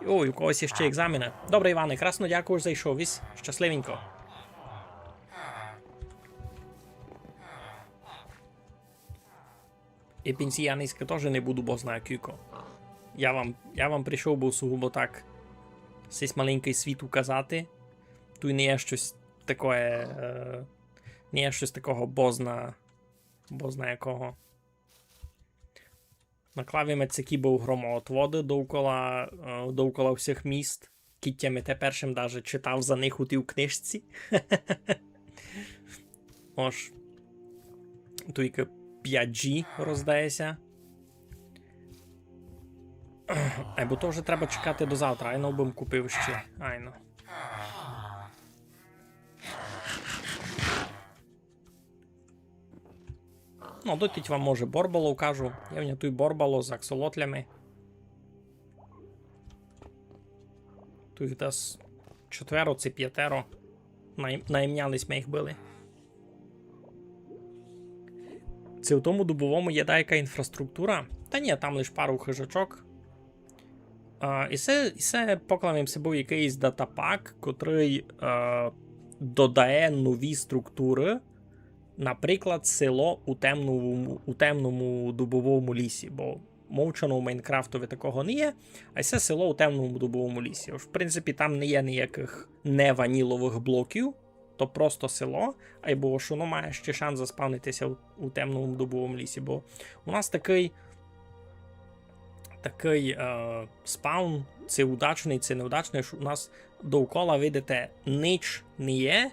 Ой, у когось є ще екзамени. Добре, Іване, красно дякую, що зайшов. Вісь, щасливенько. І пенсіянистки теж не буду, бо знаю кілько. Я вам прийшов, був сугубо так сись маленький світ указати. Тут не є щось таке, не є щось такого бозна якого. На клаві Мецекі був громоотводи довкола всіх міст. Кіттями те першим даже читав за них у тій книжці. Ож, тільки 5G роздається. Бо то вже треба чекати до завтра. Айно бим купив ще. Айно. Ну, дотить вам може борбало кажу. Я в нього тут борбало з аксолотлями. Тут десь 4 чи 5. Наімнялись ми їх били. Це в тому дубовому є деяка інфраструктура. Та ні, там лише пару хижачок. І це покладемо собою якийсь датапак, котрий додає нові структури. Наприклад, село у темному дубовому лісі, бо мовчано у Майнкрафтові такого не є, а це село у темному дубовому лісі. В принципі, там не є ніяких неванілових блоків, то просто село, або що воно має ще шанс заспавнитися у темному дубовому лісі, бо у нас такий такий спаун, це удачний, це неудачний, що у нас довкола, видите, ніч не є,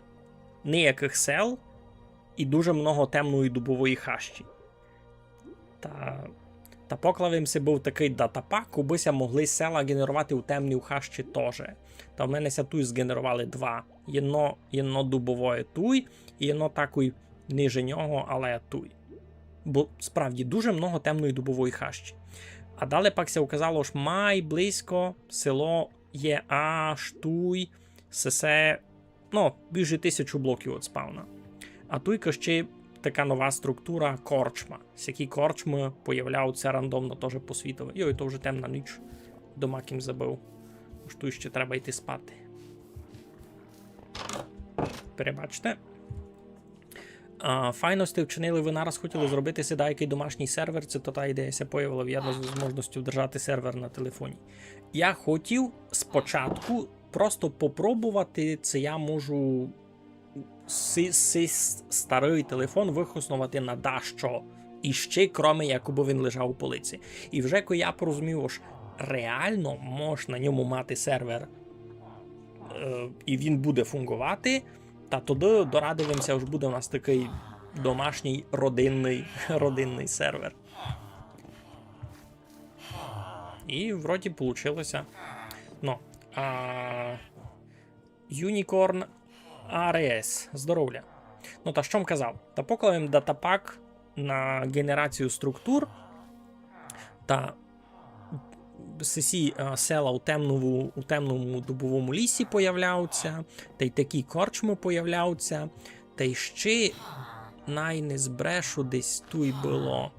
ніяких сел і дуже много темної дубової хащі. Та поклавимся був такий датапак, кубися могли села генерувати у темній хащі теж. Та в мене тут згенерували два. Єно дубової туй, і єно такий ниже нього, але туй. Бо справді дуже много темної дубової хащі. А далі пакся указало, що май близько село є аж туй, сесе, більше 1000 блоків від спавна. А туйка ще така нова структура корчма. Всякі корчми появляються рандомно теж по світові. Йой, то вже темна ніч. Дома ким забив. Аж тут ще треба йти спати. Перебачте. Файності вчинили, ви нараз хотіли зробити сідайкий домашній сервер, це та ідея ся появила в'єдно з можливістю держати сервер на телефоні. Я хотів спочатку просто попробувати, це я можу старий телефон вихоснувати на дещо іще, кроме якби він лежав у полиці. І вже коли я порозумів, що реально можна на ньому мати сервер, і він буде фунгувати, та тоді дорадуємося, що буде у нас такий домашній родинний сервер. І вроді получилося. Unicorn ARS. Здоров'я. Та що казав? Та поклавим датапак на генерацію структур та села у темному дубовому лісі появляються, та й такі корчми появляються, та й ще не збрешу десь тут було.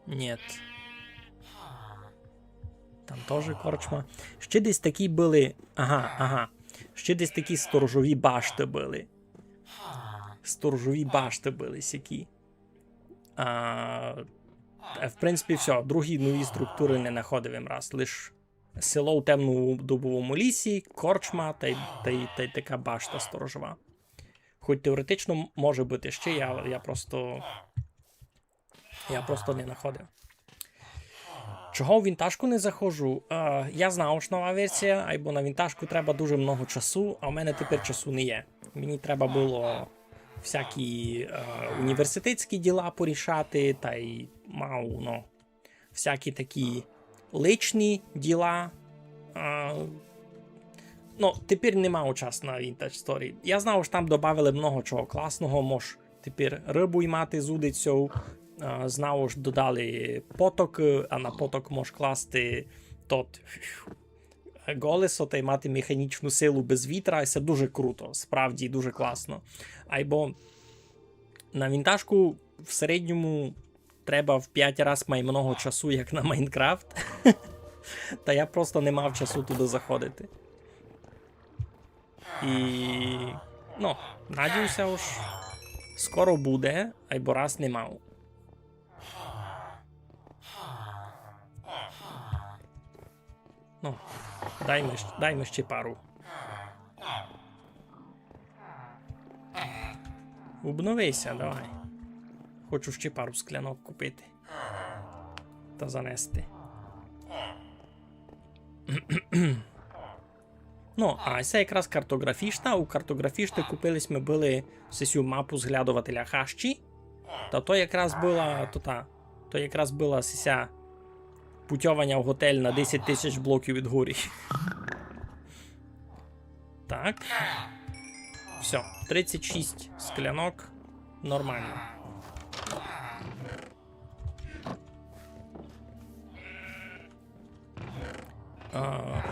Нет. Там теж корчма. Ще десь такі були. Ага. Ще десь такі сторожові башти були. Сякі. В принципі, все. Другі нові структури не знаходив раз. Лиш село у темному дубовому лісі, корчма та й така башта сторожова. Хоч теоретично може бути ще, я просто не знаходив. Чого в вінтажку не заходжу? Я знав, що нова версія, або на вінтажку треба дуже много часу, а в мене тепер часу не є. Мені треба було всякі університетські діла порішати, та й мав, всякі такі личні діла. Тепер не мав часу на Vintage Story. Я знав, що там додали много чого класного, мож тепер рибу й мати з удицю. Знав, що додали поток, а на поток можеш класти голесо та й мати механічну силу без вітра, і це дуже круто, справді дуже класно. Або на вінтажку в середньому треба в 5 разів має много часу, як на Майнкрафт. Та я просто не мав часу туди заходити. І, надіюся, що скоро буде, або раз не мав. Даймо ще пару. Обновися, давай. Хочу ще пару склянок купити. Та занести. А це якраз картографішта. У картографішти купились ми були сесію мапу зглядувателя хащі. Та то якраз була сеся путьовання в готель на 10 тисяч блоків від горі. Так. Все, 36 склянок. Нормально.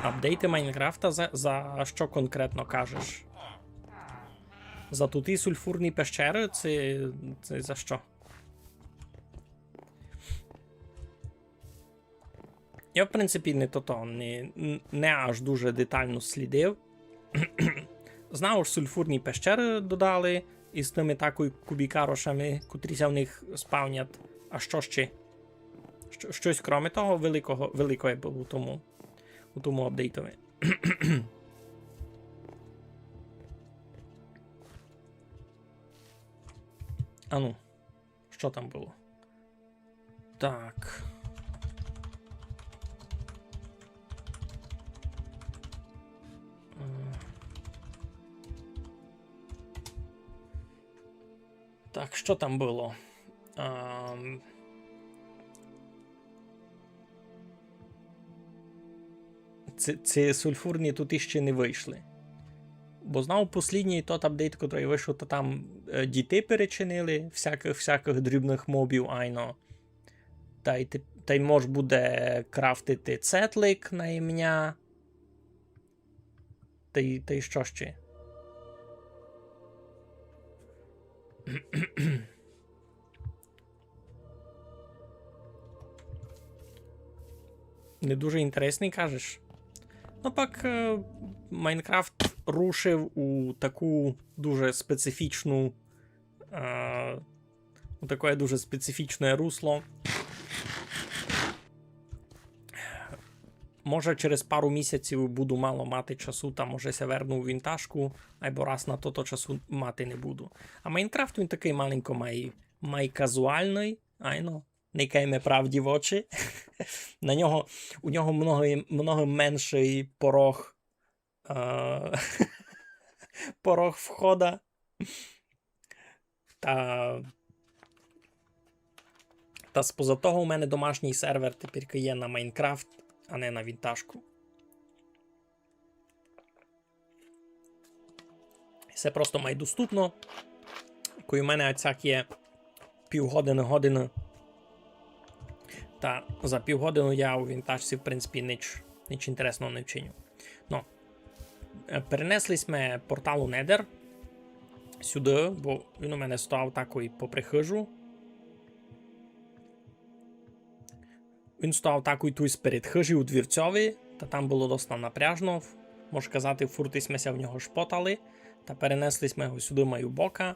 Апдейти Майнкрафта за що конкретно кажеш? За туті сульфурні пещери? Це за що? Я, в принципі, не аж дуже детально слідив. Знав, що сульфурні пещери додали із тими такою кубікарошами, котріся в них спавнять. А що ще? Щось крім того великого було у тому апдейтові. А ну, що там було? Так. Так, що там було? Ці сульфурні тут іще не вийшли. Бо знав, послідній тот апдейт, який вийшов, то там діти перечинили, всяких дрібних мобів, айно. Та й мож буде крафтити цетлик на ім'я. Та й що ще? Не дуже інтересний, кажеш? Ну, пак, Майнкрафт рушив у таку дуже специфічну, у таке дуже специфічне русло. Може, через пару місяців буду мало мати часу, та може се верну у вінтажку, або раз на то часу мати не буду. А Майнкрафт він такий маленько має казуальний, айно, не кайме правді в очі. У нього много менший порог порог входа. Та споза того у мене домашній сервер тепер є на Майнкрафт, а не на вінтажку. Це просто має доступно. Коли у мене цяк є півгодини. Та за півгодину я у вінтажці, в принципі, ніч інтересного не вчиню. Ну, перенеслись ми порталу Nether сюди, бо він у мене стояв такий попри хижу. Він стояв такий тут перед хижі у двірцьові, та там було досить напряжно. Можна казати, фуртись в нього шпотали, та перенеслись ми його сюди маю бока.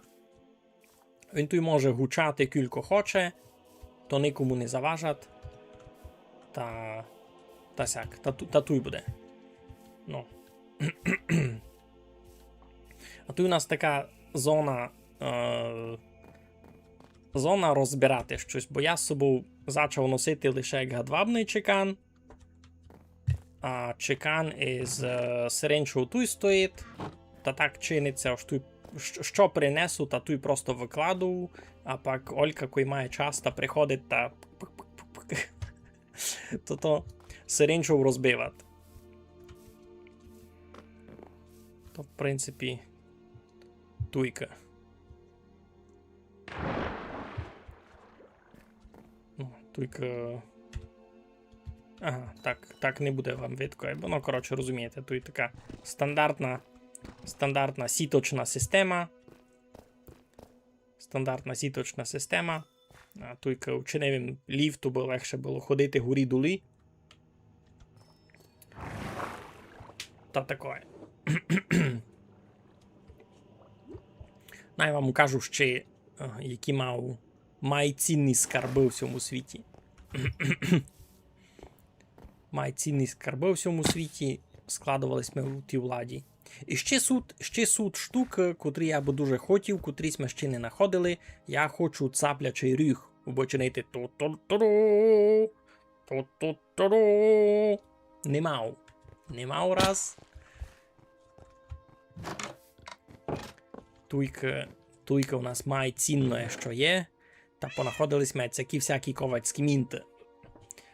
Він тут може гучати кілько хоче, то нікому не заважать. Та сяк, та туй буде. Ну. А тут у нас така зона розбирати щось, бо я з собою почав носити лише як гадвабний чекан, а чекан із сиренчого туй стоїть, та так чиниться, що принесу, та туй просто викладу, а пак Олька, коли має час, та приходить, та то сиренчов розбивати. То, в принципі, туйка. Туйка... Ага, так не буде вам видко. Ну, коротше, розумієте, тут така стандартна сіточна система. Стандартна сіточна система. А туйка учинивим ліфту, бо легше було ходити горі-долі. Та таке. Я вам кажу ще, які має цінні скарби у всьому світі. Має цінні скарби у всьому світі, складувались ми у тій владі. І ще суд штук, котрі я би дуже хотів, котрі ми ще не знаходили. Я хочу цаплячий ріг. Бо чинити ту-ту-ту-ру. Не мав раз. Туйка у нас має цінне, що є. Та понаходились ми всякі ковацькі мінти.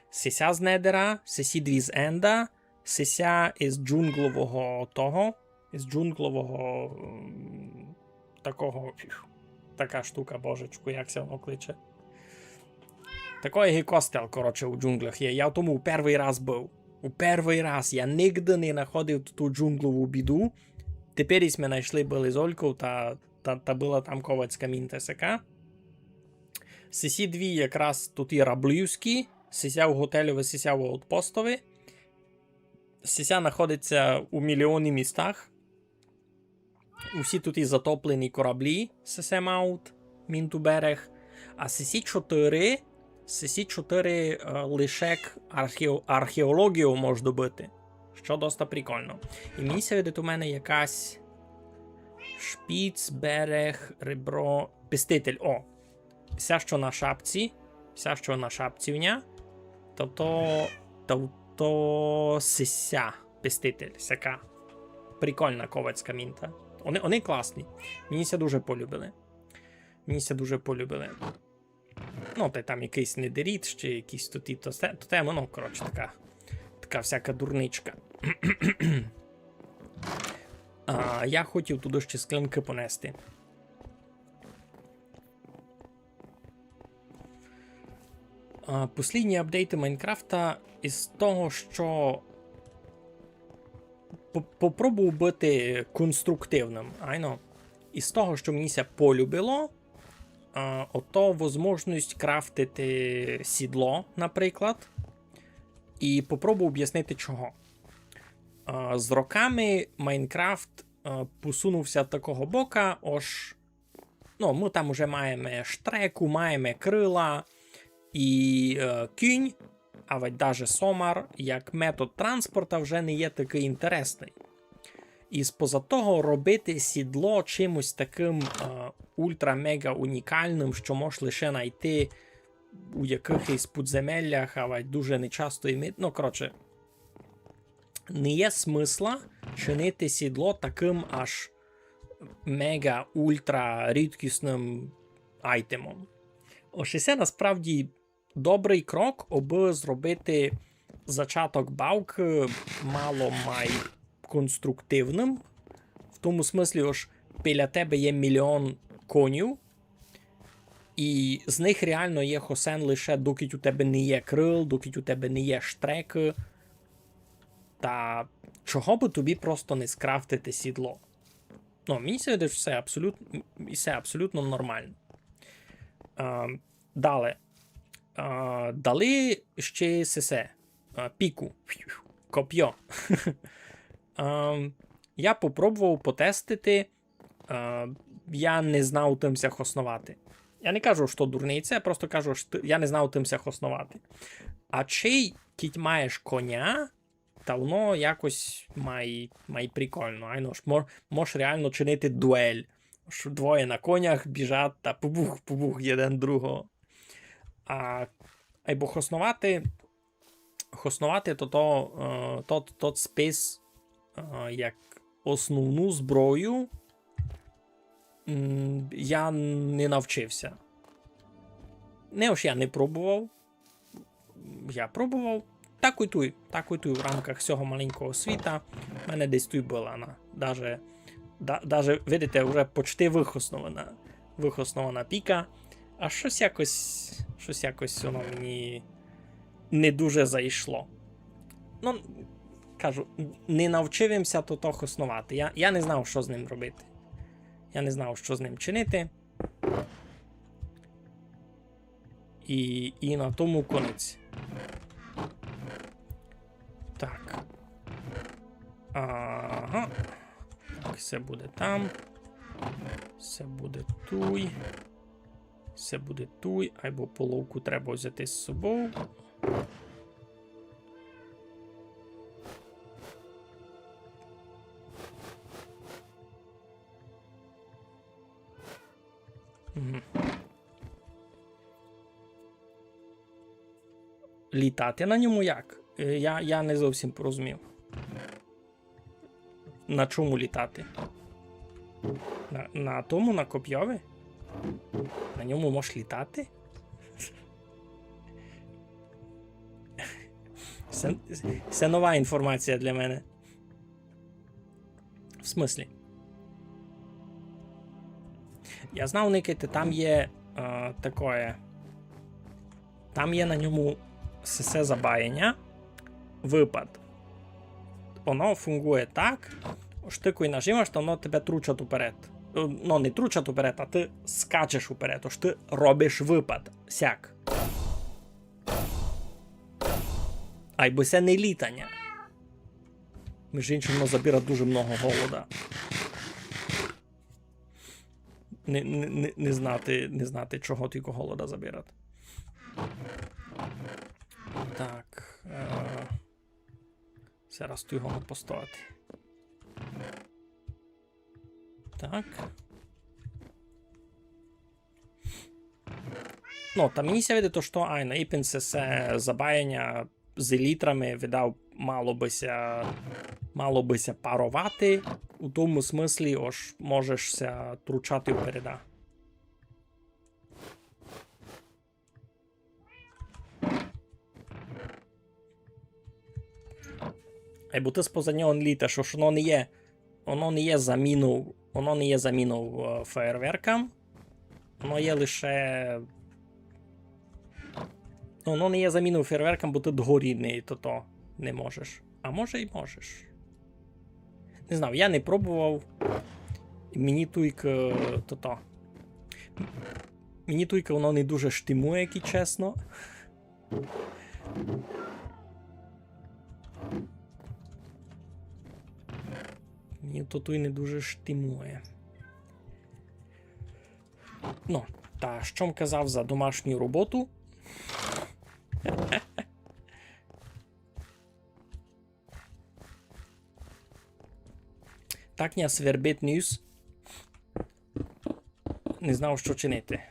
Сися з Недера, сесі дві з Енда, сися із джунглового того, із джунглового такого, така штука, божечку, як це воно кличе. Такий костел, коротше, у джунглях є. Я в тому у перший раз був. У перший раз я ніде не знаходив ту джунглову біду. Тепер ми знайшли були з Олькою, та була там ковацька мінта сяка. Сесі дві якраз тут і раблівські, сися в готелі, сися в аутпостові. Сися знаходиться у мільйоні містах. Усі тут і затоплені кораблі, сися мають, мінту берег. А сесі 4 лише археологію можна добити. Що досить прикольно. І мені сьогодні у мене якась Шпіц, берег, ребро, пеститель. О! Вся, що на шапці. Вся, що на шапці в ня. Тобто сися. Пеститель. Сяка. Прикольна ковацька мінта. Вони класні. Мені ся дуже полюбили. Ну, та там якийсь недеріт, ще якийсь тут то тема, ну, коротше, така всяка дурничка. Я хотів туди ще склянки понести. Послідні апдейти Майнкрафта із того, що попробував бути конструктивним, із того, що мені ся полюбило, ото можливість крафтити сідло, наприклад, і попробував об'яснити чого. З роками Майнкрафт посунувся такого бока, ми там вже маємо штреку, маємо крила і кінь, а навіть сомар, як метод транспорту вже не є такий інтересний. І споза того робити сідло чимось таким ультра-мега унікальним, що можеш лише знайти у якихось підземеллях, а дуже нечасто не є смисла чинити сідло таким аж мега-ультра рідкісним айтемом. Ось це насправді добрий крок, аби зробити зачаток бавки мало-май конструктивним. В тому смислі, біля тебе є мільйон конів, і з них реально є хосен лише доки у тебе не є крил, доки у тебе не є штреки. Та чого би тобі просто не скрафтити сідло? Мені здається, що все абсолютно нормально. Дали ще сесе. Піку. Коп'йо. Я попробував потестити. Я не знав тимся хоснувати. Я не кажу, що дурниця, я просто кажу, що я не знав тимся хоснувати. А чий кіть маєш коня, та воно якось має прикольно. Можеш реально чинити дуель. Що двоє на конях біжать та побух один другого. Або хоснувати то спис як основну зброю я не навчився. Я не пробував. Я пробував. Так і туй в рамках цього маленького світа. У мене десь тут була. Даже, видите, вже почти вихоснована піка. А щось якось воно мені не дуже зайшло. Кажу, не навчився то хоснувати. Я не знав, що з ним робити. Я не знав, що з ним чинити. І на тому конець. Так. Ага. Так, все буде там. Все буде туй. Все буде туй. Або половку треба взяти з собою. Літати на ньому як? Я не зовсім порозумів. На чому літати? На тому, на коп'йові? На ньому можеш літати? Це нова інформація для мене. В смислі? Я знав, Никите, там є такое. Там є на ньому все забаєння. Випад. Воно фунгує так, штикою нажимаєш, то воно тебе тручать уперед. Ну, не тручать уперед, а ти скачеш уперед, тож ти робиш випад. Сяк. Айбо це не літання. Між іншим, воно забира дуже много голода. Не знати, чого тільки голода забирати. Так. Зараз тут його постояти. Так. Ну, та мені ся види то, що айно, іпенце се забаяння з елітрами видав мало бися парувати, у тому смислі, ож можеш ся тручати впереда. Бо ти споза нього літа, що воно не є заміною феєрверкам, воно є лише... Ну, воно не є заміною фейерверкам, бо ти догорідний, то не можеш. А може і можеш. Не знаю, я не пробував. Мені туйка Мені туйка воно не дуже штимує, як і чесно. Мені то туй не дуже штимує. Ну, та що м казав за домашню роботу? Так ня свербить нюс. Не знав, що чинити.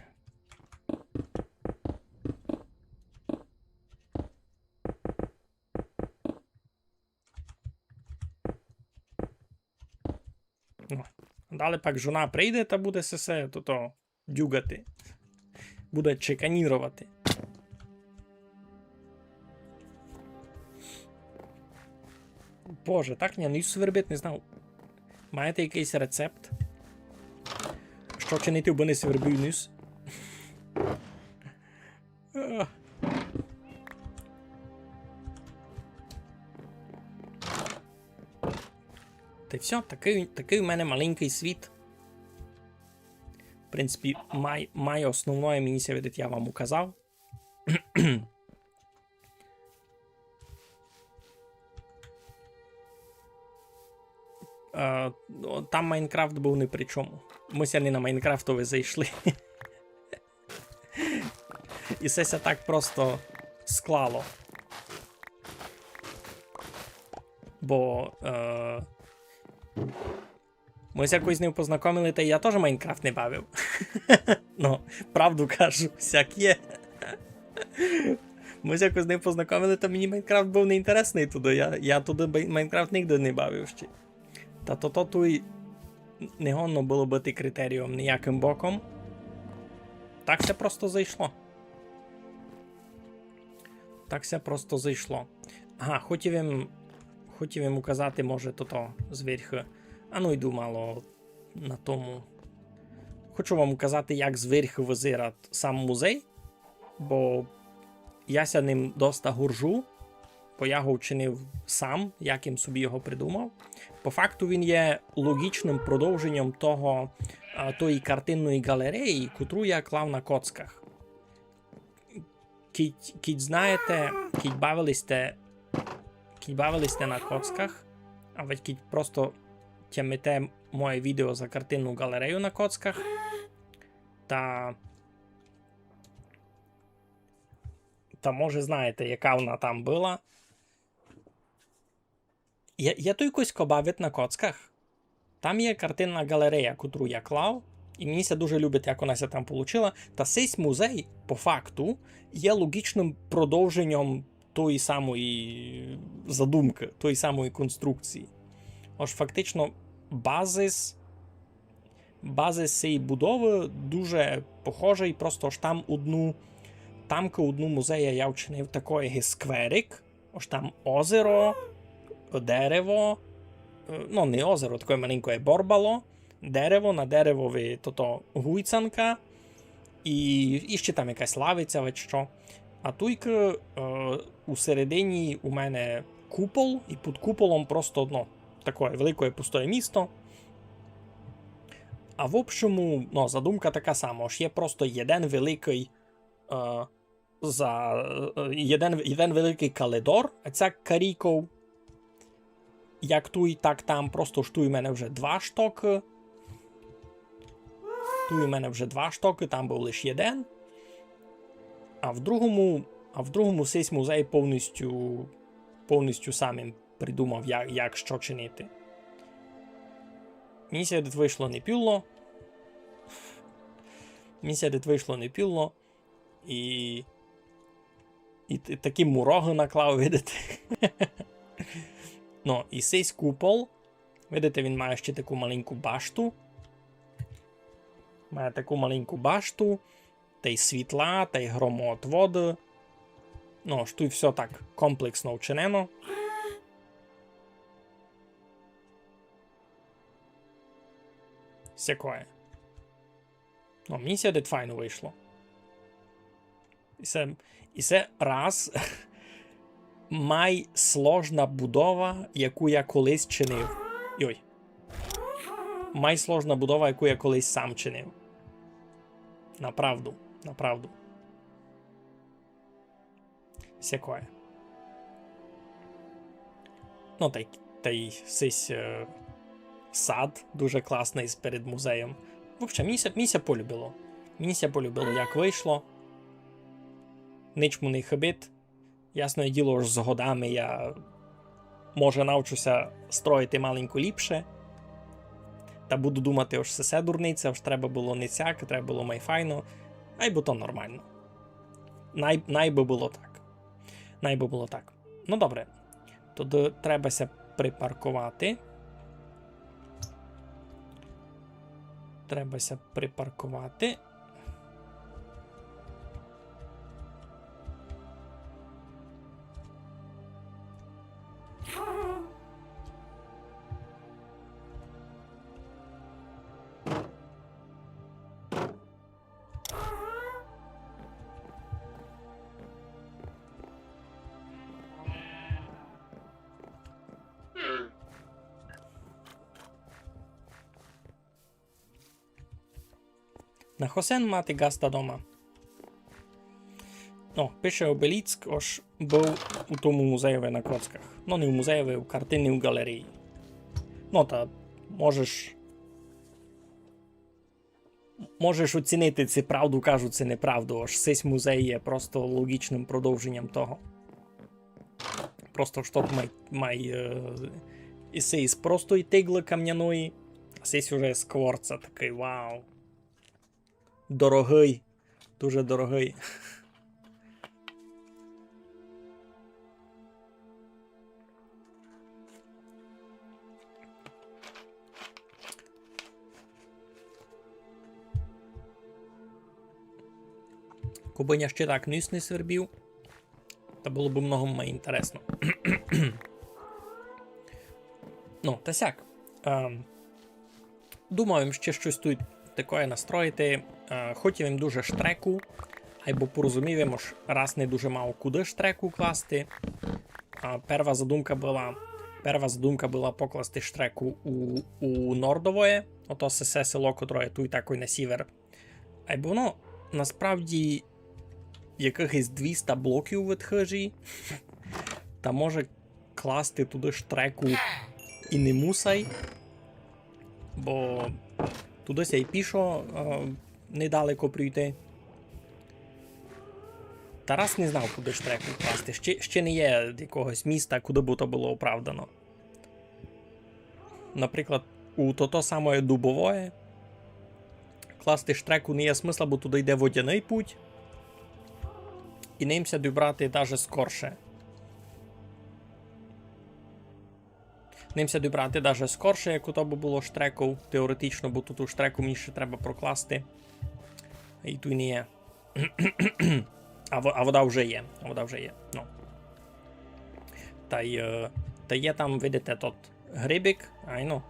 Ну, далі пак жона прийде та буде се то дюгати. Буде чеканірувати. Боже, так ня нюс свербить, не знав. Маєте якийсь рецепт? Що чинити, бо не свербив ніс? Та й все, такий у мене маленький світ. В принципі, має основне, мені ся видить, я вам указав. Там Майнкрафт був ні при чому. Ми ся не на Майнкрафтове зайшли. І все ся так просто склало. Бо ми ся якось з ним познайомили, та я теж Майнкрафт не бавив. Ну, правду кажу, всяк є. Ми якось з ним познайомили, та мені Майнкрафт був неінтересний туди. Я туди Майнкрафт ніде не бавив ще. Та то туй не гонно було бути критерієм ніяким боком. Так ся просто зайшло. Так ся просто зайшло. Ага, хотів їм указати, може, то зверху. А ну йду мало на тому. Хочу вам указати, як зверху визирать сам музей, бо я ся ним доста горжу, бо я його вчинив сам, як їм собі його придумав. По факту він є логічним продовженням тої картинної галереї, котру я клав на коцках. Кіть знаєте, кіть бавилися на коцках, а ведь кіть просто тямите моє відео за картинну галерею на коцках, та може знаєте, яка вона там була. Я то якось бавить на коцках. Там є картинна галерея, котру я клав, і мені ся дуже любить, як вона ся там получила. Та цей музей, по факту, є логічним продовженням тої самої задумки, тої самої конструкції. Ось фактично базис цієї будови дуже похожий, просто ж там одну музея я вчинив такий скверик, ось там озеро, дерево, ну не озеро, таке маленьке борбало, дерево, на деревові гуйцанка, і ще там якась лавиця, ведь що. А туйка у середині у мене купол, і під куполом просто таке велике пустое місто. А в общому, задумка така сама, ж є просто один великий коридор, а ця каріков, як туй, так там, просто ж туй у мене вже два штоки. Там був лише один. А в другому цей музей повністю самим придумав, як що чинити. Місія дет вийшло не пюлло. Місія дет вийшло не пюлло. І такі муроги наклав, видите. Ну, і цей купол, видите, він має ще таку маленьку башту. Має таку маленьку башту, та й світла, та й громоотводи. Ну, ж тут все так комплексно вчинено. Всякое. Ну, місія дет файно вийшло. І це раз майсложна будова, яку я колись чинив. Йой. Майсложна будова, яку я колись сам чинив. Направду. Направду. Всякое. Ну, та й сись сад дуже класний перед музеєм. В общем, місія полюбило. Місія полюбило, як вийшло. Нічому не хибить. Ясне діло, ж з годами я, може, навчуся строїти маленько ліпше. Та буду думати, ось все дурниця, ось треба було не цяк, треба було майфайно. Ай бо то нормально. Найби було так. Найби було так. Ну добре. Тоді требася припаркувати. Требася припаркувати. На Хосен мати гаста дома. Ну, пише Обеліцк, ож був у тому музеєві на Коцках. Ну, не в музеєві, в картині, в галереї. Ну, та можеш оцінити, це правду кажуть, це неправду. Ож цей музей є просто логічним продовженням того. Просто що має із простої тигли кам'яної, а цей вже з кворца такий, вау. Дорогий. Дуже дорогий. Кубиня ще так ніс не свербів. Та було б много мені інтересно. Ну, та сяк. Думаю, ще щось тут таке настроїти. Хотів їм дуже штреку, або порозумів їм, що раз не дуже мав куди штреку класти. Перша задумка була покласти штреку у Нордовое, ото все село, котре тут такий на сівер. Або воно, насправді, якихось 200 блоків відхижі, та може класти туди штреку і не мусай, бо туди ся й пішо недалеко прийти. Тарас не знав, куди штреку класти. Ще не є якогось міста, куди б то було оправдано. Наприклад, у то саме Дубовое класти штреку не є смисла, бо туди йде водяний путь. І німся добрати навіть скорше. Німся добрати навіть скорше, як у то би було штреку, теоретично, бо тут у штреку мені ще треба прокласти. І тут не є. А вода вже є. Ну. Та є там, видите, тот грибик. Айно.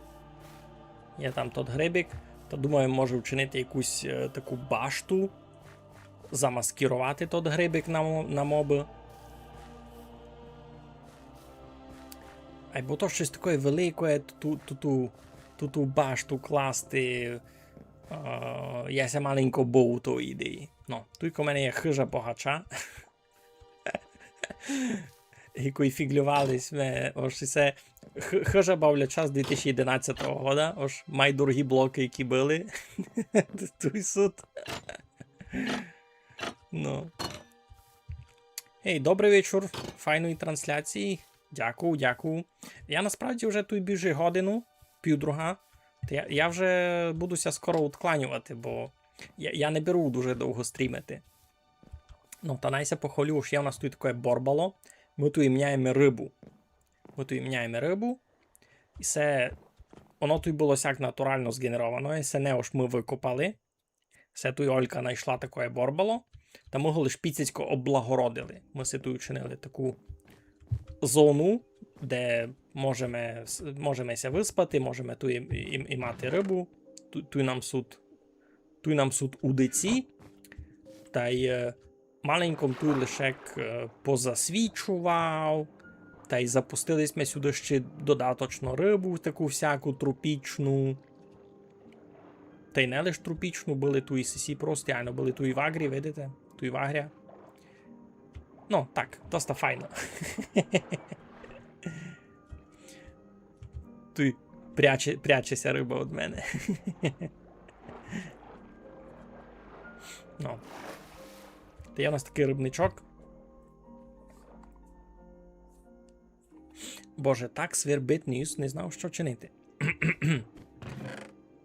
Є там тот грибик. Та думаю, може вчинити якусь таку башту. Замаскірувати тот грибик на моби. Або то щось таке велике, ту башту класти. Я ся маленько був тої ідеї. Ну, тільки в мене є хижа богача. Якої фіглювались ми. Ось це хижа бавляча з 2011 года. Ось майдорогі блоки, які були. Той суд. Ну. Ей, добрий вечір. Файної трансляції. Дякую. Я насправді вже тут біжу годину, півдруга. Я вже будуся скоро уткланювати, бо я не беру дуже довго стрімити. Ну, та найся похвалю, що є у нас тут таке борбало. Ми тут міняємо рибу. І це, воно тут було сяк натурально згенеровано, і це не ось ми викопали. Це тут Олька знайшла таке борбало, та ми його лише піцяцько облагородили. Ми си тут учинили таку зону, де можемо ся виспати, можемо тут і мати рибу. Тут нам суд удиці, та й маленьком тут лише позасвічував, та й запустились ми сюди ще додаточно рибу, таку всяку тропічну. Та й не лише тропічну, були тут і сісі просто, були тут і в агрі, видите? Тут і в агрі. Ну, так, доста файно. Тут прячеся риба від мене. Ну. Та є у нас такий рибничок. Боже, так свербить ніс, не знав, що чинити.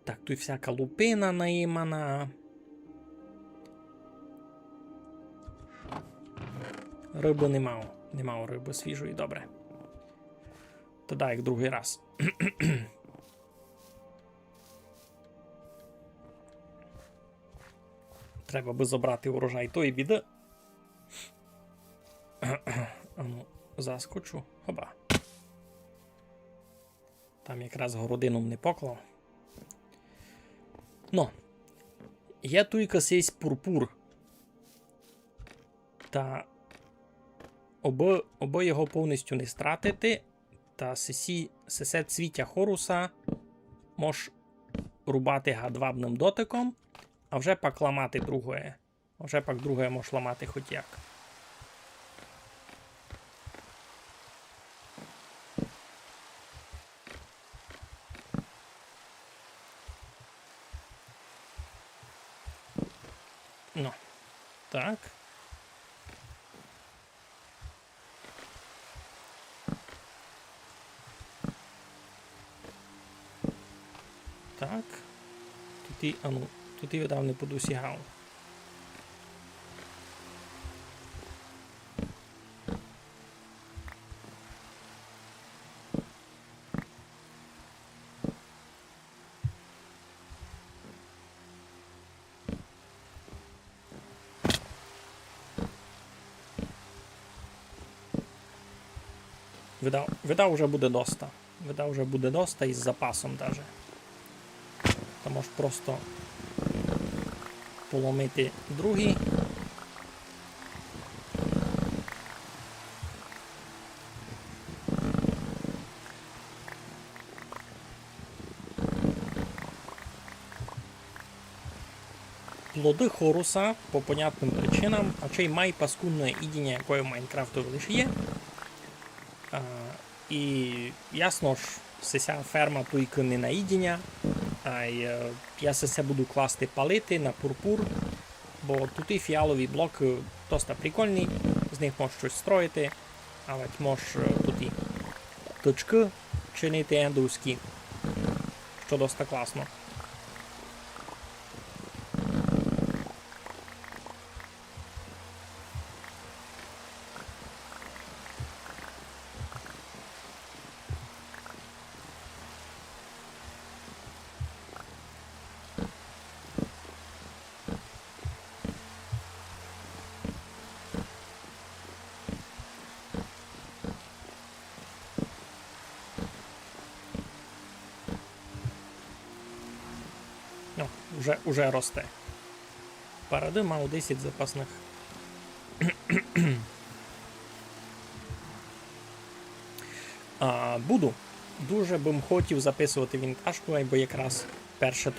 Так, тут всяка лупина наїмана. Риби не мав риби свіжої, добре. Та дай, як другий раз. Треба би забрати урожай тої біди. Ану, заскочу. Хоба. Там якраз городином не поклав. Ну, є тут якийсь пурпур. Та оби його повністю не стратити, та сесе цвіття хоруса мож рубати гадвабним дотиком, а вже пак ламати другое. А вже пак другое мож ламати хоч як. Ну, так. Так. Тут і видав не подосягав. Видав вже буде доста. Видав вже буде доста із запасом даже. Та можеш просто поломити другий. Плоди хоруса по понятним причинам, а чей май паскудне ідіння, якої в Майнкрафту лише є. І ясно ж, ця ферма тільки не на їдіння, а я це буду класти палити на пурпур, бо тут і фіалові блоки досить прикольні, з них можеш щось строїти, але можеш тут і точки чинити ендовські, що досить класно. Уже росте. Паради мав 10 запасних. Буду. Дуже бим хотів записувати вінтажку, бо якраз перше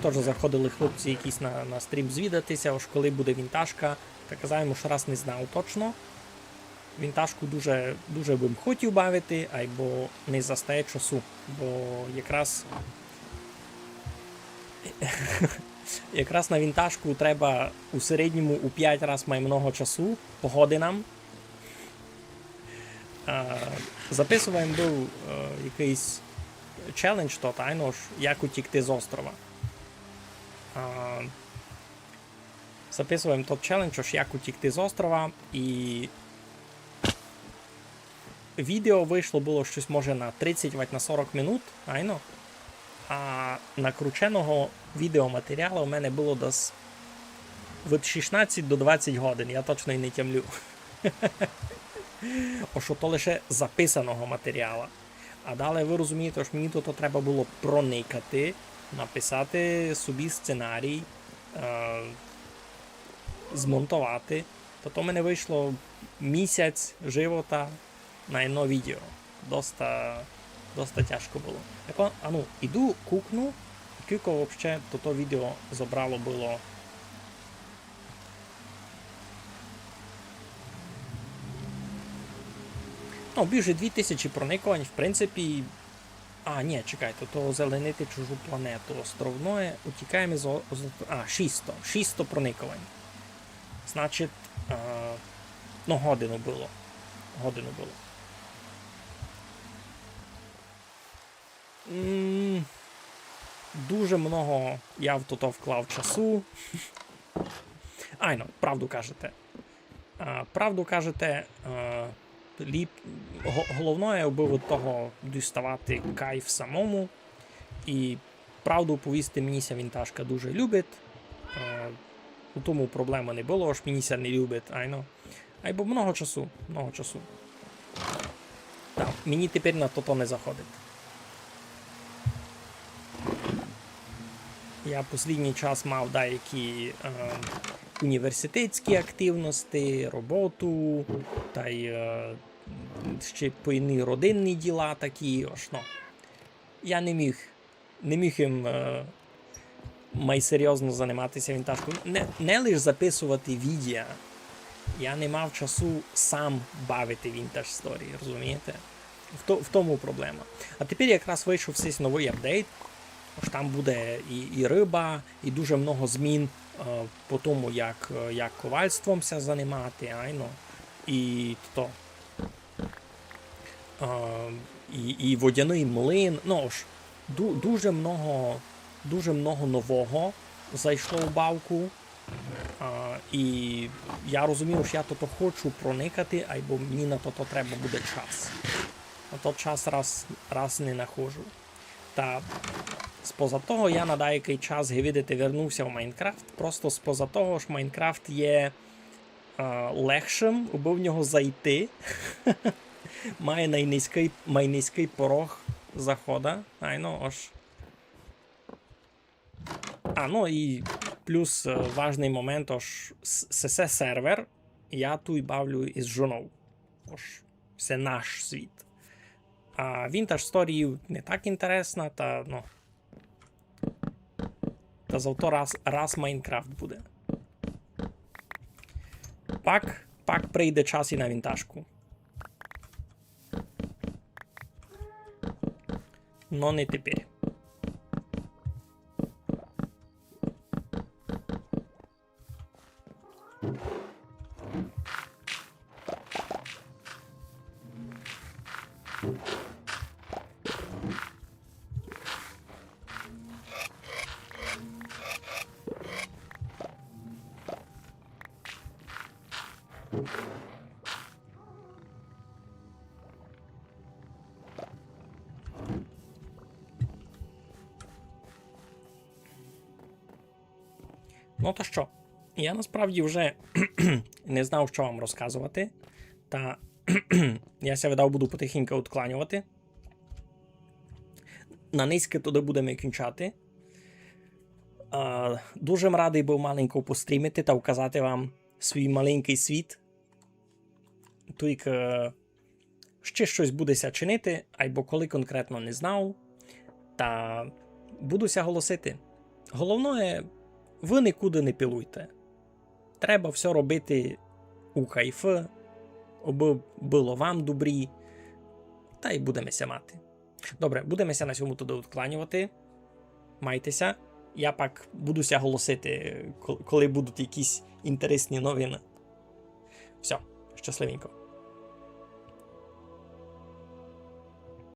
теж заходили хлопці якісь на стрім звідатися, ось коли буде вінтажка. Та казав йому, що раз не знав точно. Вінтажку дуже бим хотів бавити, бо не застає часу. Бо якраз на вінтажку треба у середньому у 5 разів має много часу по годинам. Записуваємо був якийсь челендж, то тайно ж, як утікти з острова. Записуємо тот челендж, аж як утікти з острова, і відео вийшло було щось може на 30 на 40 минут, айно. А накрученого відеоматеріалу у мене було десь від 16 до 20 годин, я точно і не тямлю. О, що то лише записаного матеріалу. А далі ви розумієте, що мені то треба було проникати, написати собі сценарій, змонтувати. То в мене вийшло місяць живота на одно відео. Доста тяжко було. Так, іду, кукну, і кілько взагалі то відео забрало було. Більше 2000 проникувань, в принципі. Ні, чекайте, то озеленити чужу планету. Островное, утікаємо з... 600 проникувань. Значить, годину було. Дуже много я в то вклав часу. Правду кажете. Головне, аби від того діставати кайф самому. І правду повісти, мені ця вінтажка дуже любить. У тому проблеми не було, аж мені ця не любить. Бо много часу. Так, мені тепер на то не заходить. Я останній час мав деякі університетські активності, роботу, та й ще пойні родинні діла такі. Я не міг їм майсерйозно займатися вінтажкою. Не лише записувати відео. Я не мав часу сам бавити вінтаж сторії, розумієте? В тому проблема. А тепер якраз вийшов цей новий апдейт. Там буде і риба, і дуже много змін по тому, як ковальством ся займати, і і водяний млин. Дуже много нового зайшло в бавку. І я розумів, що я то хочу проникати, або мені на то треба буде час. А то час раз не знаходжу. Та споза того, я на деякий час, видите, вернувся в Майнкрафт. Просто споза того, що Майнкрафт є легшим, аби в нього зайти. Має найнизький порог захода. І плюс важний момент, це сервер, я тут бавлю із жоною. Це наш світ. А Vintage Story не так інтересна, та зато раз Майнкрафт буде. Пак прийде час і на вінтажку. Но не тепер. То що, я насправді вже не знав, що вам розказувати, та я ся видав, буду потихеньку відкланювати. На низьке туди будемо кінчати. Дуже радий був маленько пострімити та вказати вам свій маленький світ. Тільки ще щось будеся чинити, або коли конкретно не знав, та будуся голосити. Головне, ви нікуди не пілуйте. Треба все робити у кайф, аби було вам добрі, та й будемося мати. Добре, будемося на цьому туди відкланювати. Майтеся. Я пак будуся голосити, коли будуть якісь інтересні новини. Все, щасливенько.